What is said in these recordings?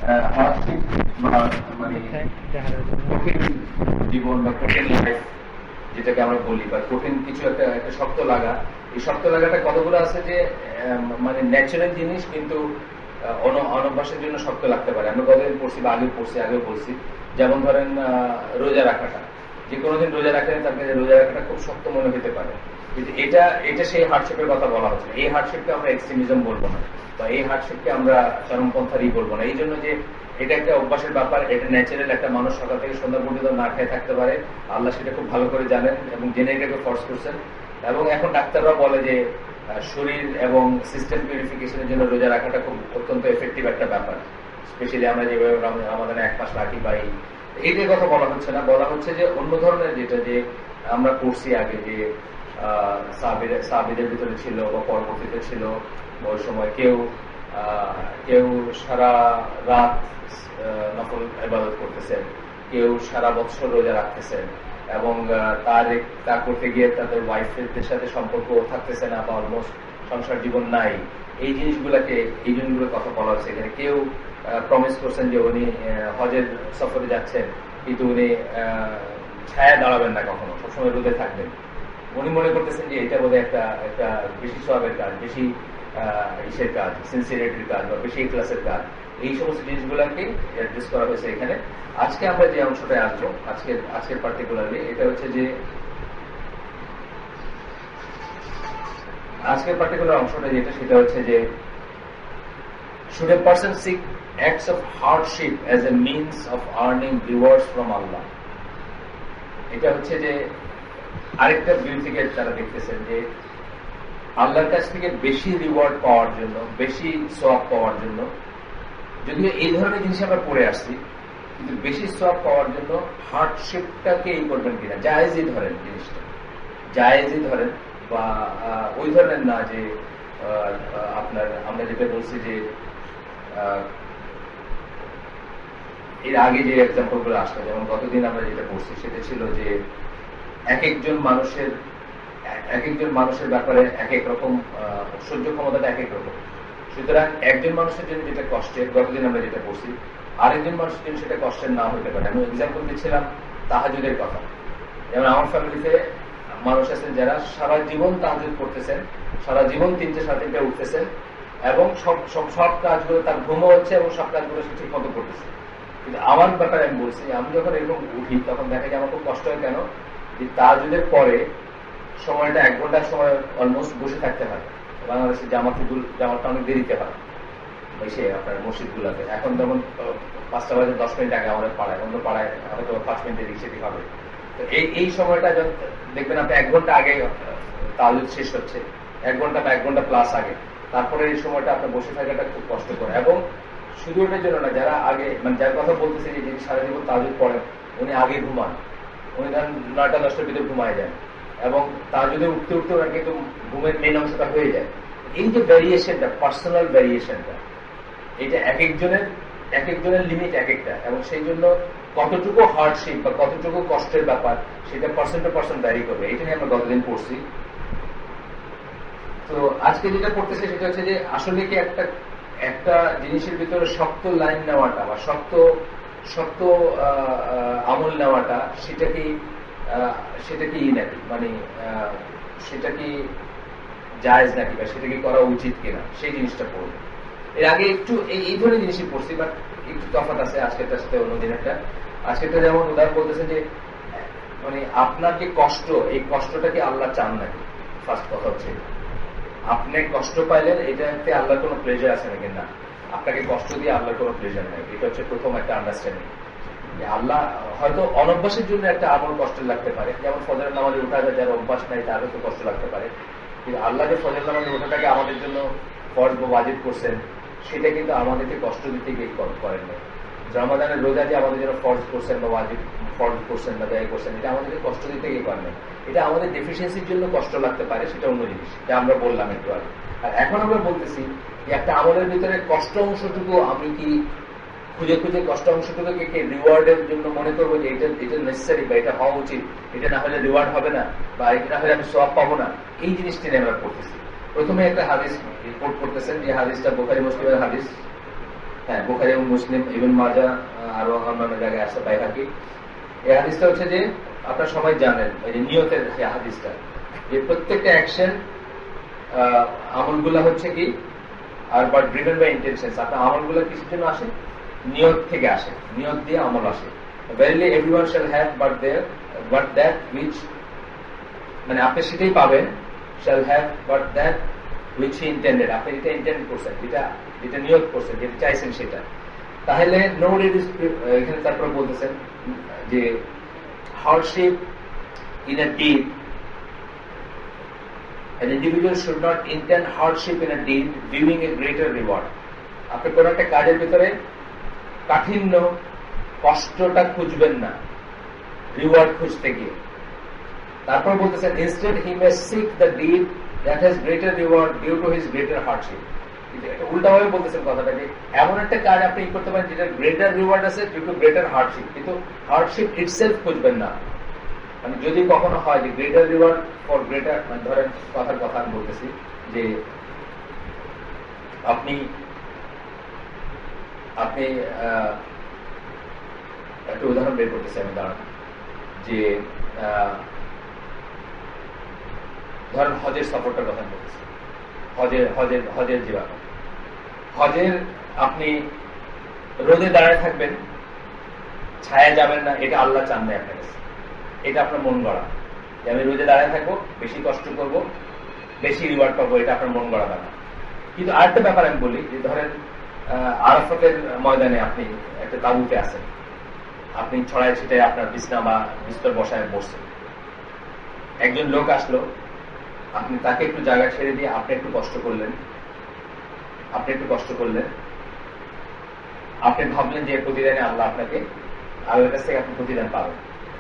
Hardship বা মানে কঠিন জীবন বা কঠিন লাইফ যেটাকে আমরা বলি, বা কঠিন কিছু একটা একটা শক্ত লাগা, এই শক্ত লাগাটা কতগুলো আছে যে মানে ন্যাচারাল জিনিস, কিন্তু অনভ্যাসের জন্য শক্ত লাগতে পারে। আমরা কতদিন পড়ছি বা আগেও বলছি, যেমন ধরেন রোজা রাখাটা, যে কোনোদিন রোজা রাখেন তার কাছে রোজা রাখাটা খুব শক্ত মনে হতে পারে, কিন্তু এটা এটা সেই হার্ডশিপের কথা বলা হচ্ছে। এই হার্ডশিপকে আমরা এক্সট্রিমিজম বলবো না, বা এই হার্ডশিপকে আমরা চরমপন্থারই বলবো না। এই জন্য যে এটা একটা অভ্যাসের ব্যাপার, এটা ন্যাচারাল। একটা মানুষ সকাল থেকে সন্ধ্যা পর্যন্ত না খেয়ে থাকতে পারে, আল্লাহ সেটা খুব ভালো করে জানেন এবং জেনে এটাকে ফোর্স করছেন। এবং এখন ডাক্তাররা বলে যে শরীর এবং সিস্টেম পিউরিফিকেশনের জন্য রোজা রাখাটা খুব অত্যন্ত এফেক্টিভ একটা ব্যাপার। স্পেশালি আমরা যেভাবে আমাদের 1 মাস রাখি বা এইটার কথা বলা হচ্ছে না, বলা হচ্ছে যে অন্য ধরনের যেটা যে আমরা করছি আগে, যে সাহাবীদের ভিতরে ছিল বা পরবর্তীতে ছিল, ওই সময় কেউ সারা রাত নফল ইবাদত করতেছেন, কেউ সারা বছর রোজা রাখতেছেন, এবং তা করতে গিয়ে তাদের ওয়াইফের সাথে সম্পর্ক থাকতেছে না বা অলমোস্ট সংসার জীবন নাই। এই জিনিসগুলোর কথা বলা হচ্ছে এখানে। কেউ প্রমিস করছেন যে উনি হজের সফরে যাচ্ছেন, কিন্তু উনি ছায়া দাঁড়াবেন না কখনো, সবসময় রোদে থাকবেন। উনি মনে করতেছেন যে এটা বোধহয় একটা বেশি সওয়াবের কাজ, বেশি ইসের কাজ, সিনসিয়ারিটির কাজ বা বেশি ইখলাসের কাজ। এই সমস্ত জিনিসগুলোকে অ্যাড্রেস করা হয়েছে এখানে। আজকে আমরা যে অংশটায় আসবো, আজকের পার্টিকুলারলি এটা হচ্ছে যে আজকের পার্টিকুলার অংশটা যেটা, সেটা হচ্ছে যে should a person seek acts of hardship as a means of earning rewards from Allah? এটা হচ্ছে যে আরেকটা ভিউ থেকে তারা দেখতেছেন যে আল্লাহর কাছ থেকে বেশি রিওয়ার্ড পাওয়ার জন্য, বেশি সওয়াব পাওয়ার জন্য, যদিও এই ধরনের জিনিস আমরা পড়ে আসছি, কিন্তু বেশি সওয়াব পাওয়ার জন্য হার্ডশিপটাকে এই করবেন কিনা, জায়েজই ধরেন জিনিসটা, জায়েজই ধরেন, বা ওই ধরনের না যে আপনার আমরা যেটা বলছি যে এর আগে যে এক্সাম্পল গুলো আসলো, যেমন গতদিন আমরা যেটা পড়ছি সেটা ছিল যে এক একজন মানুষের ব্যাপারে এক এক রকম সহ্য ক্ষমতাটা এক এক রকম। সুতরাং একজন মানুষের জন্য যেটা কষ্টের, গতদিন আমরা যেটা পড়ছি, আরেকজন মানুষের জন্য সেটা কষ্টের না হতে পারে। আমি এক্সাম্পল দিচ্ছিলাম তাহাজুদের কথা। যেমন আমার ফ্যামিলিতে মানুষ আছেন যারা সারা জীবন তাহাজুদ করতেছেন, সারা জীবন 3টে 3:30 উঠতেছেন, এবং সব কাজগুলো তার ঘুমও হচ্ছে এবং সব কাজগুলো সে ঠিক মতো করতেছে। কিন্তু আমার ব্যাপারে আমি বলছি, আমি যখন এরকম উঠি তখন দেখা যায় আমার খুব কষ্ট হয়। কেন? যে তাহাজুদের পরে সময়টা 1 ঘন্টার সময় অলমোস্ট বসে থাকতে হয়। বাংলাদেশে জামাতটা অনেক দেরিতে হয় এসে আপনার মসজিদ গুলাতে। এখন যেমন 5টা বাজে 10 মিনিট আগে আমাদের পাড়ায়, অন্য পাড়ায় হয়তো 5 মিনিটের দিক সেটি হবে। তো এই সময়টা দেখবেন আপনি 1 ঘন্টা আগে তাহাজ্জুদ শেষ হচ্ছে, 1 ঘন্টা বা 1 ঘন্টা প্লাস আগে। তারপরে এই সময়টা আপনার বসে থাকাটা খুব কষ্টকর। এবং শুধু ওটার জন্য না, যারা আগে মানে যার কথা বলতেছে যে যিনি সারা জীবন তাহাজ্জুদ পড়েন, উনি আগে ঘুমান, উনি ধরেন 9টা 10টার ভিতরে ঘুমায় যান, এবং তাহাজ্জুদে উঠতে ওনার কিন্তু ঘুমের মেন অংশটা হয়ে যায়। এই যে ভ্যারিয়েশনটা, পার্সোনাল ভ্যারিয়েশনটা, এটা এক একজনের লিমিট এক একটা, এবং সেই জন্য কতটুকু হার্ডশিপ বা কতটুকু কষ্টের ব্যাপার সেটা পার্সন টু পার্সন ভ্যারি করবে। এটা নিয়ে আমরা গতদিন পড়ছি। তো আজকে যেটা করতেছে সেটা হচ্ছে যে আসলে কি একটা জিনিসের ভিতরে শক্ত লাইন নেওয়াটা বা শক্ত আমল নেওয়াটা, সেটা কি নাকি, মানে সেটা কি জায়েজ নাকি, বা সেটা কি করা উচিত কিনা, সেই জিনিসটা পড়বে। এর আগে একটু এই ধরনের জিনিসই পড়ছি, বাট একটু তফাৎ আছে আজকেরটার সাথে অন্যদিন একটা। আজকেরটা যেমন উদাহরণ বলতেছে যে মানে আপনার যে কষ্ট, এই কষ্টটা কি আল্লাহ চান নাকি। ফার্স্ট কথা হচ্ছে আপনি কষ্ট পাইলেন, এটাতে আল্লাহর কোনো প্লেজার আছে নাকি না, আপনাকে কষ্ট দিয়ে আল্লাহর কোনো প্লেজার নাই। এটা হচ্ছে প্রথম একটা আন্ডারস্ট্যান্ডিং। আল্লাহ হয়তো অনভ্যাসের জন্য একটা আমল কষ্ট লাগতে পারে, যেমন ফজরের নামাজে উঠা যায়, যারা অভ্যাস নাই তারও তো কষ্ট লাগতে পারে, কিন্তু আল্লাহ যে ফজরের নামাজে ওঠাটাকে আমাদের জন্য ফরজ বা ওয়াজিব করছেন, সেটা কিন্তু আমাদেরকে কষ্ট দিতে গিয়ে করেন না। রমাদানের রোজা যে আমাদের জন্য ফরজ করছেন বা ওয়াজিব ফরজ করছেন বা ব্যয় করছেন, এটা আমাদেরকে কষ্ট দিতে গিয়ে করেন না। এটা আমাদের ডেফিসিয়েন্সির জন্য কষ্ট লাগতে পারে, সেটা অন্য জিনিস, যা আমরা বললাম একটু আগে। আর এখন আমরা বলতেছি যে একটা আমলের ভিতরে কষ্ট অংশটুকু আমি কি খুঁজে কষ্ট অংশটুকুকে রিওয়ার্ডের জন্য মনে করবো যে এটা নেসেসারি বা এটা হওয়া উচিত, এটা না হলে রিওয়ার্ড হবে না, বা এটা না হলে আমি সওয়াব পাবো না, এই জিনিসটি নিয়ে আমরা পড়তেছি। প্রথমে একটা হাদিস রিপোর্ট করতেছেন, যে হাদিসটা বুখারী মুসলিমের হাদিস। হ্যাঁ, বুখারী এবং মুসলিম, ইবনে মাজাহ, আরো অন্যান্য জায়গায় আছে, বাইহাকি। এই হাদিসটা হচ্ছে যে আপনারা সবাই জানেন, এই যে নিয়তের হাদিসটা, যে প্রত্যেকটা অ্যাকশন আমলগুলা হচ্ছে কি আর বাট ড্রিভেন বাই ইন্টেনশনস। আপনার আমলগুলা কিসের জন্য আসে? নিয়ত থেকে আসে, নিয়ত দিয়ে আমল আসে। Verily everyone shall have but that which, মানে আপনি সেটাই পাবেন, shall have but that which he intended। আপনি যেটা ইন্টেন্ড করছেন, যেটা নিয়ত করছেন, যেটা চাইছেন সেটা। তাহলে no need is, এখানে তারপর বলতেছেন যে hardship in a deed, an individual should not intend hardship in a deed viewing a greater reward। আপনি কোন একটা কাজের ভিতরে কাঠিন্য, কষ্টটা খুঁজবেন না রিওয়ার্ড খুঁজতে গিয়ে। তারপর বলতেছেন instead he may seek the deed that has greater reward due to his greater hardship। উল্টাভাবে বলতেছেন কথাটা, যে এমন একটা কাজ আপনি করতে পারেন যেটা গ্রেটার রিওয়ার্ড আছে ডিউ টু গ্রেটার হার্ডশিপ, কিন্তু হার্ডশিপ ইটসেলফ খুঁজবেন না। মানে যদি কখনো হয় যে গ্রেটার রিওয়ার্ড ফর গ্রেটার, মানে ধরেন কথার কথা আমি বলতেছি যে আপনি একটা উদাহরণ বের করতেছি আমি, দাঁড়ান, যে ধরেন হজের সফরটার কথা বলতেছি, হজের জীবন, হজের আপনি রোদে দাঁড়ায় থাকবেন, ছায়া যাবেন না, এটা আল্লাহ চান না আপনার কাছে, এটা আপনার মন গড়া, যে আমি রোদে দাঁড়ায় থাকবো, বেশি কষ্ট করব, বেশি রিওয়ার্ড পাবো, এটা আপনার মন গড়া ব্যাপার। কিন্তু আরেকটা ব্যাপার আমি বলি, যে ধরেন আরাফাতের ময়দানে আপনি একটা তাঁবুতে আছেন, আপনি ছড়ায় ছিটায় আপনার বিছনা বা বিস্তর বসায় বসছেন, একজন লোক আসলো, আপনি তাকে একটু জায়গা ছেড়ে দিয়ে আপনি একটু কষ্ট করলেন, আপনি ভাবলেন যে প্রতিদানে আল্লাহ আপনাকে, আল্লাহর কাছ থেকে আপনি প্রতিদান পাবেন।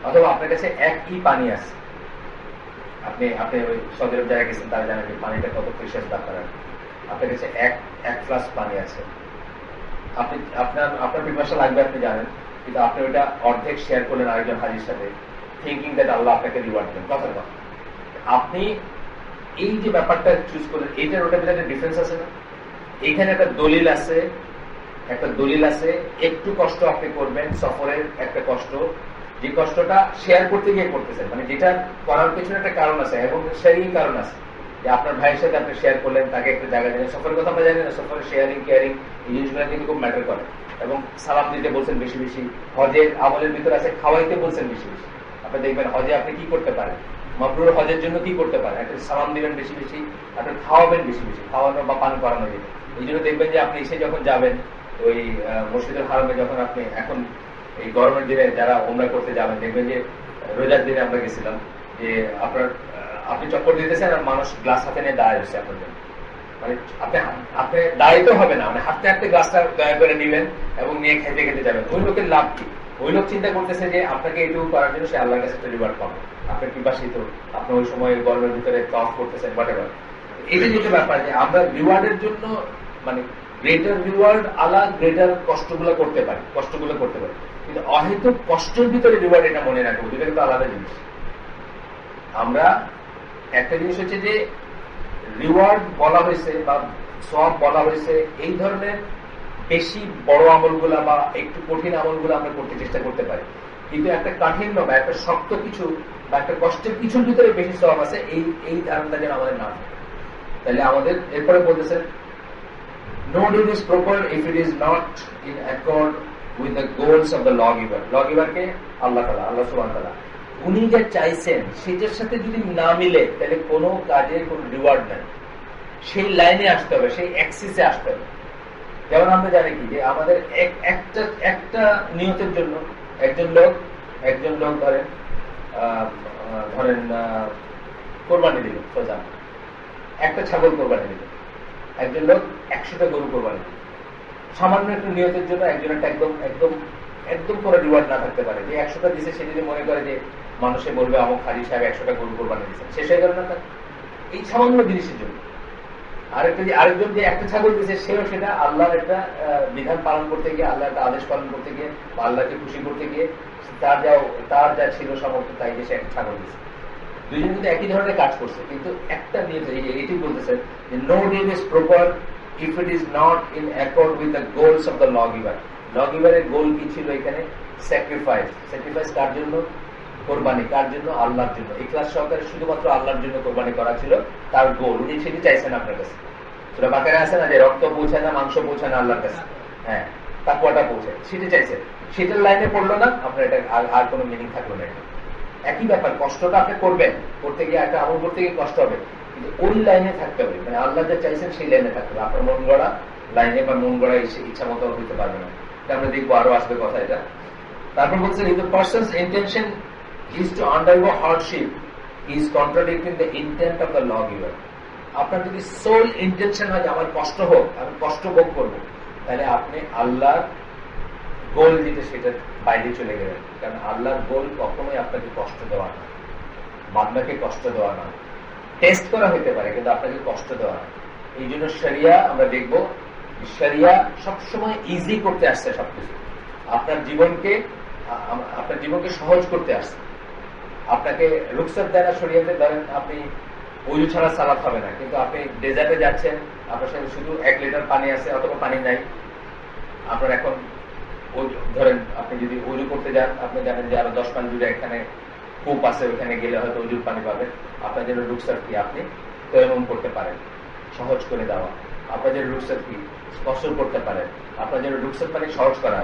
অথবা আপনার কাছে একই পানি আছে, আপনি ওই সৌদি আরব যারা গেছেন তারা জানেন যে পানিটা কত প্রিশিয়াস ব্যাপার। আপনার কাছে এক গ্লাস পানি আছে, আপনার পিপাসা লাগবে আপনি জানেন, কিন্তু আপনি ওইটা অর্ধেক শেয়ার করলেন আরেকজন হাজির সাথে, থিঙ্কিং দ্যাট আল্লাহ আপনাকে রিওয়ার্ড দেন। কথার কথা, আপনি এই যে ব্যাপারটা চুজ করলেন, এটার ওটার ভিতরে ডিফারেন্স আছে না? এখানে একটা দলিল আছে, একটু কষ্ট আপনি করবেন, সফরের একটা কষ্ট, যে কষ্টটা শেয়ার করতে গিয়ে করতেছেন, মানে যেটা করার পেছনে একটা কারণ আছে এবং শেয়ারিং কারণ আছে, যে আপনার ভাইয়ের সাথে আপনি শেয়ার করলেন, তাকে একটা জায়গা দিলেন। সফরের কথা আমরা জানি না, সফরের শেয়ারিং কেয়ারিং এই জিনিসগুলো কিন্তু খুব ম্যাটার করে। এবং সালাম দিতে বলছেন বেশি বেশি, হজের আমলের ভিতরে আছে খাওয়াইতে বলছেন বেশি বেশি। আপনি দেখবেন হজে আপনি কি করতে পারেন, মাবরুর হজের জন্য কি করতে পারেন, একটা সালাম দিবেন বেশি বেশি, আপনি খাওয়াবেন বেশি বেশি, খাওয়ানো বা পান করানো যেতে। এই জন্য দেখবেন যে আপনি এসে যখন যাবেন ওই মসজিদুল হারামে, যখন আপনি এখন এই গরমের দিনে যারা ওমরা করতে যাবেন, দেখবেন যে রোজার দিনে আমরা গেছিলাম, যে আপনি চক্কর দিতেছেন আর মানুষ গ্লাস হাতে নিয়ে দাঁড়ায় রয়েছে আপনার জন্য, মানে আপনি দাঁড়াইতে হবে না, মানে হাঁটতে হাঁটতে গ্লাসটা দয়া করে নিবেন এবং নিয়ে খেতে খেতে যাবেন। ওই লোকের লাভ কি? ওই লোক চিন্তা করতেছে যে আপনাকে এইটুকু করার জন্য সে আল্লাহর কাছে একটা রিওয়ার্ড পাবে, আপনার পিপাসিত, আপনি ওই সময় গরমের ভিতরে টফ করতেছেন, হোয়াটএভার। এটা যেটা ব্যাপার, যে আমরা রিওয়ার্ডের জন্য, মানে গ্রেটার রিওয়ার্ড আলা গ্রেটার কষ্টগুলো করতে পারি, কিন্তু অহেতুক কষ্টের ভিতরে রিওয়ার্ড, এটা মনে রাখবো, দুটো কিন্তু আলাদা জিনিস। আমরা একটা জিনিস হচ্ছে যে রিওয়ার্ড বলা হয়েছে বা সওয়াব বলা হয়েছে, এই ধরনের বেশি বড় আমলগুলা বা একটু কঠিন আমলগুলো আমরা করতে চেষ্টা করতে পারি, কিন্তু একটা কাঠিন্য বা একটা শক্ত কিছু বা একটা কষ্টের কিছুর ভিতরে বেশি সওয়াব আছে, এই ধারণাটা যেন আমাদের না থাকে। তাহলে আমাদের এরপরে বলতেছেন, no deed is proper if it is not in accord with the goals of the lawgiver। lawgiver কে আল্লাহ তাআলা, আল্লাহ সুবহানাহু ওয়া তাআলা, উনি যা চাইছেন সেটার সাথে যদি না মিলে, তাহলে কোনো কাজের কোনো রিওয়ার্ড নাই। সেই লাইনে আসতে হবে, সেই অ্যাক্সিসে আসতে হবে। যেমন আমরা জানি কি, যে আমাদের একটা নিয়তের জন্য একজন লোক ধরেন কোরবানি দিল, সোজা একটা ছাগল কোরবানি দিল, একজন লোক 100টা গরু কোরবানি দিল। সামান্য একটা নিয়তের জন্য একজনের একদম কোনো রিওয়ার্ড না থাকতে পারে, যে 100টা দিছে সে যদি মনে করে যে মানুষে বলবে আমার হাজী সাহেব 100টা গরু কোরবানি দিচ্ছেন, শেষ হয়ে গেল না তার এই সামান্য জিনিসের জন্য। আরেকজন যে একটা ছাগল দিচ্ছে, সেও সেটা আল্লাহর একটা বিধান পালন করতে গিয়ে, আল্লাহর একটা আদেশ পালন করতে গিয়ে বা আল্লাহকে খুশি করতে গিয়ে তার যা ছিল সামর্থ্য তাই যে সে একটা ছাগল দিচ্ছে। দুইজন কিন্তু একই ধরনের কাজ করছে, কিন্তু একটা নিয়ত, এটি বলতেছে যে no deed is proper if it is not in accord with the goals of the lawgiver. লগিভারের গোল কি ছিল এখানে? স্যাক্রিফাইস। স্যাক্রিফাইস কার জন্য? কোরবানি। কার জন্য? আল্লাহর জন্য। ইখলাস সহকারে শুধুমাত্র আল্লাহর জন্য কোরবানি করা ছিল তার গোল। উনি সেটি চাইছেন আপনার কাছে। সূরা বাকারায় আছে না যে রক্ত পৌঁছায় না, মাংস পৌঁছায় না আল্লাহর কাছে, হ্যাঁ, তাকওয়াটা পৌঁছায়, সেটা চাইছেন। সেটার লাইনে পড়লো না, আপনার এটা আর কোনো মিনিং থাকলো না। এটা একই ব্যাপার, কষ্টটা আপনি করবেন, করতে গিয়ে একটা আমল করতে গিয়ে কষ্ট হবে, কিন্তু ওই লাইনে থাকতে হবে, মানে আল্লাহ যা চাইছেন সেই লাইনে থাকতে হবে। আপনার মন গড়া লাইনে বা মন গড়া ইচ্ছা মতো হইতে পারবে না। এটা আমরা দেখবো, আরো আসবে কথা এটা। তারপর বলছেন, if the person's intention is to undergo hardship, he is contradicting the intent of the lawgiver. আপনার যদি সোল ইন্টেনশন হয় যে আমার কষ্ট হোক, আমি কষ্ট ভোগ করবো, তাহলে আপনি আল্লাহর গোল যেটা সেটা বাইরে চলে গেলেন। কারণ আল্লাহর গোল কখনোই আপনাকে কষ্ট দেওয়া না, বান্দাকে কষ্ট দেওয়া না। টেস্ট করা হতে পারে কিন্তু আপনাকে কষ্ট দেওয়া না। এই জন্য শরিয়া আমরা দেখব, শরিয়া সবসময় ইজি করতে আসছে সবকিছু। আপনার জীবনকে সহজ করতে আসছে। আপনাকে রুখসাত দেয় না শরিয়াতে। ধরেন আপনি ওযু ছাড়া সালাত হবে না, কিন্তু আপনি ডেজার্টে যাচ্ছেন, আপনার সাথে শুধু 1 লিটার পানি আছে অথবা পানি নাই। আপনার এখন ধরেন আপনি যদি ওযু করতে যান, আপনি জানেন যে আরো 10 মাইল দূরে এখানে কূপ আছে, ওইখানে গেলে হয়তো ওযুর পানি পাবেন। আপনার জন্য রুখসাত কি? আপনি তায়াম্মুম করতে পারেন, সহজ করে দেওয়া। আপনার জন্য রুখসাত কি? কসর করতে পারেন। আপনার জন্য রুখসাত পানি সহজ করা।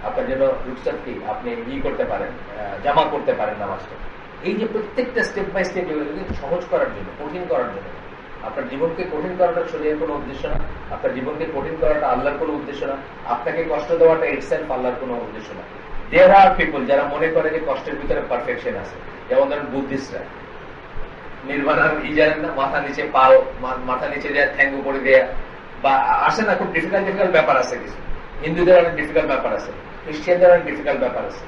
আপনার জন্য রুখসাত কি? আপনি করতে পারেন, জামা করতে পারেন নামাজটা। এই যে প্রত্যেকটা স্টেপ বাই স্টেপ এগুলো কিন্তু সহজ করার জন্য, কঠিন করার জন্য। আপনার জীবনকে কঠিন করাটা শরীরের কোনো উদ্দেশ্য না, আপনার জীবনকে কঠিন করাটা আল্লাহর কোনো উদ্দেশ্য না, আপনাকে কষ্ট দেওয়াটা ইটসেলফ আল্লাহর কোনো উদ্দেশ্য না। দেয়ার আর পিপল যারা মনে করে যে কষ্টের ভিতরে পারফেকশন আছে, যেমন ধরেন বুদ্ধিস্টরা নির্বাণার জানেন না, মাথা নিচে পাও, মাথা নিচে দেওয়া, ঠ্যাং উপরে দেয়া, বা আসে না, খুব ডিফিকাল্ট ব্যাপার আছে কিছু। হিন্দুদের অনেক ডিফিকাল্ট ব্যাপার আছে, খ্রিস্টানদের অনেক ডিফিকাল্ট ব্যাপার আছে,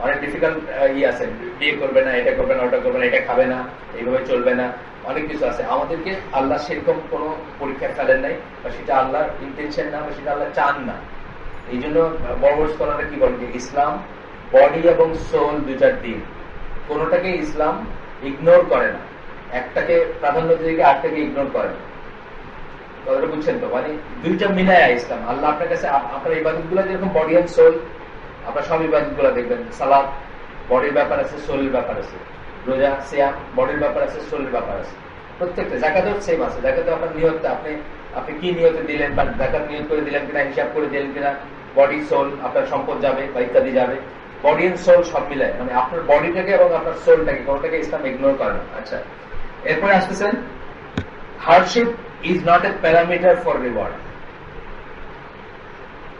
অনেক ডিফিকাল্ট আছে, বিয়ে করবে না, এটা করবে না, ওটা করবে না, এটা খাবে না, এইভাবে চলবে না, অনেক কিছু আছে। আমাদেরকে আল্লাহ সেরকম কোন পরীক্ষা ফেলেন নাই, বা সেটা আল্লাহর ইন্টেনশন না, বা সেটা আল্লাহ চান না। এই জন্য বড় বড় স্কলাররা কি বলেন যে ইসলাম বডি এবং সোল দুটার দিন, কোনটাকে ইসলাম ইগনোর করে না, একটাকে প্রাধান্য দিয়ে আরেকটাকে ইগনোর করে না। কথাটা বুঝছেন তো? মানে দুইটা মিলায় ইসলাম। আল্লাহ আপনার কাছে আপনার ইবাদত গুলা যেরকম বডি এন্ড সোল, আপনার সব ইবাদত গুলা দেখবেন, সালাত বডির ব্যাপার আছে, সোলের ব্যাপার আছে, রোজা সিয়াম বডির ব্যাপার আছে, সোলের ব্যাপার আছে, প্রত্যেকটা। জাকাতেও সেম আছে। জাকাতে আপনার নিয়তটা আপনি কি নিয়তে দিলেন, বা জাকাত নিয়ত করে দিলেন কিনা, হিসাব করে দিলেন কিনা, বডি সোল, আপনার সম্পদ যাবে বা ইত্যাদি যাবে, বডি এন্ড সোল সব মিলায়। মানে আপনার বডিটাকে এবং আপনার সোলটাকে কোনটাকে ইসলাম ইগনোর করে না। আচ্ছা, এরপরে আসতেছেন, hardship is not a parameter for reward.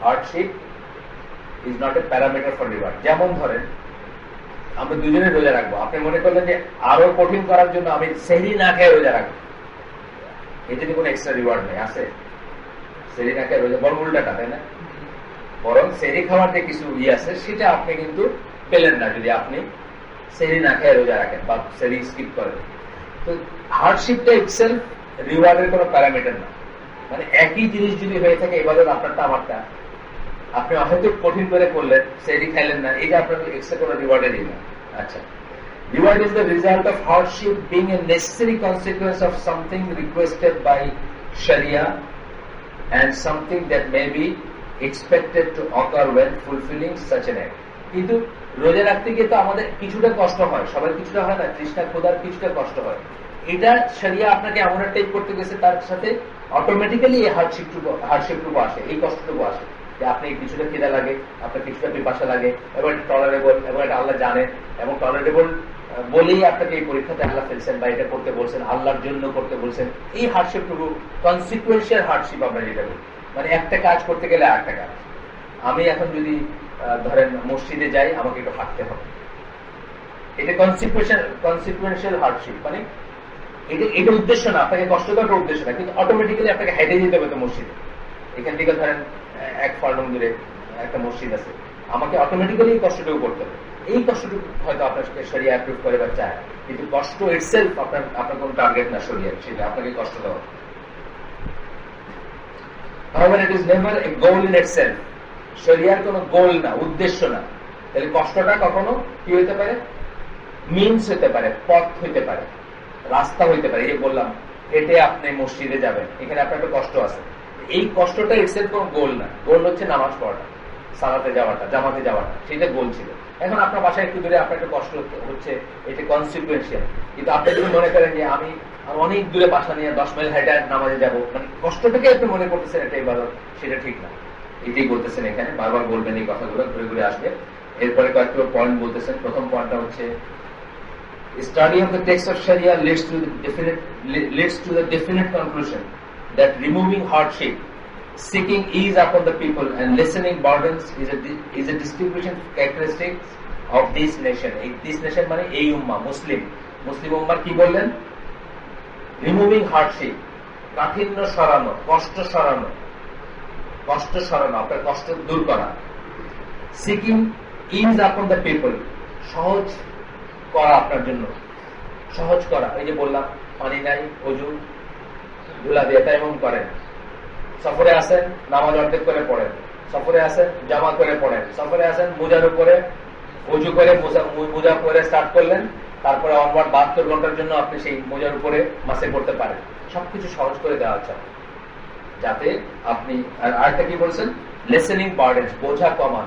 Hardship is not a parameter for reward. যেমন ধরেন আমরা দুজনে রোজা রাখবো, আপনি মনে করলেন যে আরো কঠিন করার জন্য আমি সেহরি না খেয়ে রোজা রাখবো, এতে কোনো এক্সট্রা রিওয়ার্ড নেই, আছে? সেহরি না খেয়ে রোজা বড় উল্টাটা, তাই না? বরং সেহরি খাওয়ার যে কিছু আছে সেটা আপনি কিন্তু পেলেন না যদি আপনি সেহরি না খেয়ে রোজা রাখেন বা সেহরি স্কিপ করেন। তো হার্ডশিপটা ইটসেলফ রিওয়ার্ডের কোনো প্যারামিটার না। মানে একই জিনিস যদি হয়ে থাকে, ইবাদত আপনারটা আমারটা, আপনি হয়তো কঠিন করে করলেন, সেটি খাইলেন না, এটা আপনার এক্সট্রা কোনো রিওয়ার্ডেরই না। আচ্ছা, reward is the result of hardship being a necessary consequence of something requested by শরিয়া and something that may be expected to occur when fulfilling such an act. কিন্তু রোজা রাখতে গিয়ে তো আমাদের কিছুটা কষ্ট হয়, সবার কিছুটা হয় না, তৃষ্ণা ক্ষুধার কিছুটা কষ্ট হয়। এটা শরিয়া আপনাকে এমন একটা টাইপ করতে গেছে, তার সাথে অটোমেটিক্যালি এই হার্ডশিপটুকু আসে, এই কষ্টটুকু আসে, যে আপনি কিছুটা খিদা লাগে, আপনার কিছুটা পিপাসা লাগে, এবং এটা টলারেবল, এবং এটা আল্লাহ জানেন, এবং টলারেবল বলেই আপনাকে এই পরীক্ষাতে আল্লাহ ফেলছেন, বা এটা করতে বলছেন, আল্লাহর জন্য করতে বলছেন। এই হার্ডশিপটুকু কনসিকুয়েন্সিয়াল হার্ডশিপ আমরা যেটা বলি, মানে একটা কাজ করতে গেলে আরেকটা কাজ। আমি এখন যদি ধরেন মসজিদে যাই, আমাকে একটু হাঁটতে হবে, এটা কনসিকুয়েন্সিয়াল হার্ডশিপ। মানে এটা উদ্দেশ্য না, আপনাকে কষ্ট দেওয়াটা উদ্দেশ্য না, কিন্তু অটোমেটিক্যালি আপনাকে হেঁটে যেতে হবে তো মসজিদে। এখান থেকে ধরেন 1 ফার্লং দূরে একটা মসজিদ আছে, আমাকে অটোমেটিক্যালি এই কষ্টটুকু করতে হবে। এই কষ্টটুকু হয়তো আপনার শরিয়া অ্যাপ্রুভ করে বা চায়, কিন্তু কষ্ট ইটসেলফ আপনার কোন টার্গেট না শরিয়ার, সেটা আপনাকে কষ্ট দেওয়া। However, it is never a goal in itself. শরিয়ার কোনো গোল না, উদ্দেশ্য না। তাহলে কষ্টটা কখনো কি হইতে পারে? মিনস হইতে পারে, পথ হইতে পারে, রাস্তা হইতে পারে। এই যে বললাম, হেঁটে আপনি মসজিদে যাবেন, এখানে আপনার একটা কষ্ট আছে, এই কষ্টটা ইটসেলফ কোনো গোল না, গোল হচ্ছে নামাজ পড়াটা, সালাতে যাওয়াটা, জামাতে যাওয়াটা, সেটা গোল ছিল। এখন আপনার বাসায় একটু দূরে আপনার একটা কষ্ট হচ্ছে, এটা কনসিকুয়েন্সিয়াল। কিন্তু আপনি যদি মনে করেন যে আমি অনেক দূরে বাসা নিয়ে 10 মাইল হাইটা নামাজে যাবো, মানে কষ্টটাকে আপনি মনে করতেছেন এটা ইবাদত, সেটা ঠিক না। এটাই বলতেছেন এখানে, বারবার বলবেন এই কথাগুলো, ঘুরে ঘুরে আসবে। এরপরে কয়েকটা পয়েন্ট বলতেছেন। প্রথম পয়েন্টটা হচ্ছে study of the text of Sharia leads to the definite conclusion that removing hardship, seeking ease upon the people, and lessening burdens is a distinguishing characteristic of this nation. This nation মানে এই উম্মাহ, মুসলিম উম্মাহ কি বললেন? Removing hardship, কাঠিন্য সরানো, কষ্ট সরানো, আপনার কষ্ট দূর করা। Seeking is upon the people, সহজ করা, আপনার জন্য সহজ করা। এই যে বললাম পানি নাই, অজু ধুলা দিয়ে তাইমুম করেন, সফরে আসেন নামাজ অর্ধেক করে পড়েন, সফরে আসেন জামা করে পড়েন, সফরে আসেন মোজার উপরে অজু করে মোজা পরে স্টার্ট করলেন, তারপরে অনওয়ার্ড 72 ঘন্টার জন্য আপনি সেই মোজার উপরে মাসে করতে পারেন। সবকিছু সহজ করে দেওয়া হচ্ছে যাতে আপনি। আর একটা কি বলছেন? লেসেনিং বার্ডেন্স, বোঝা কমান।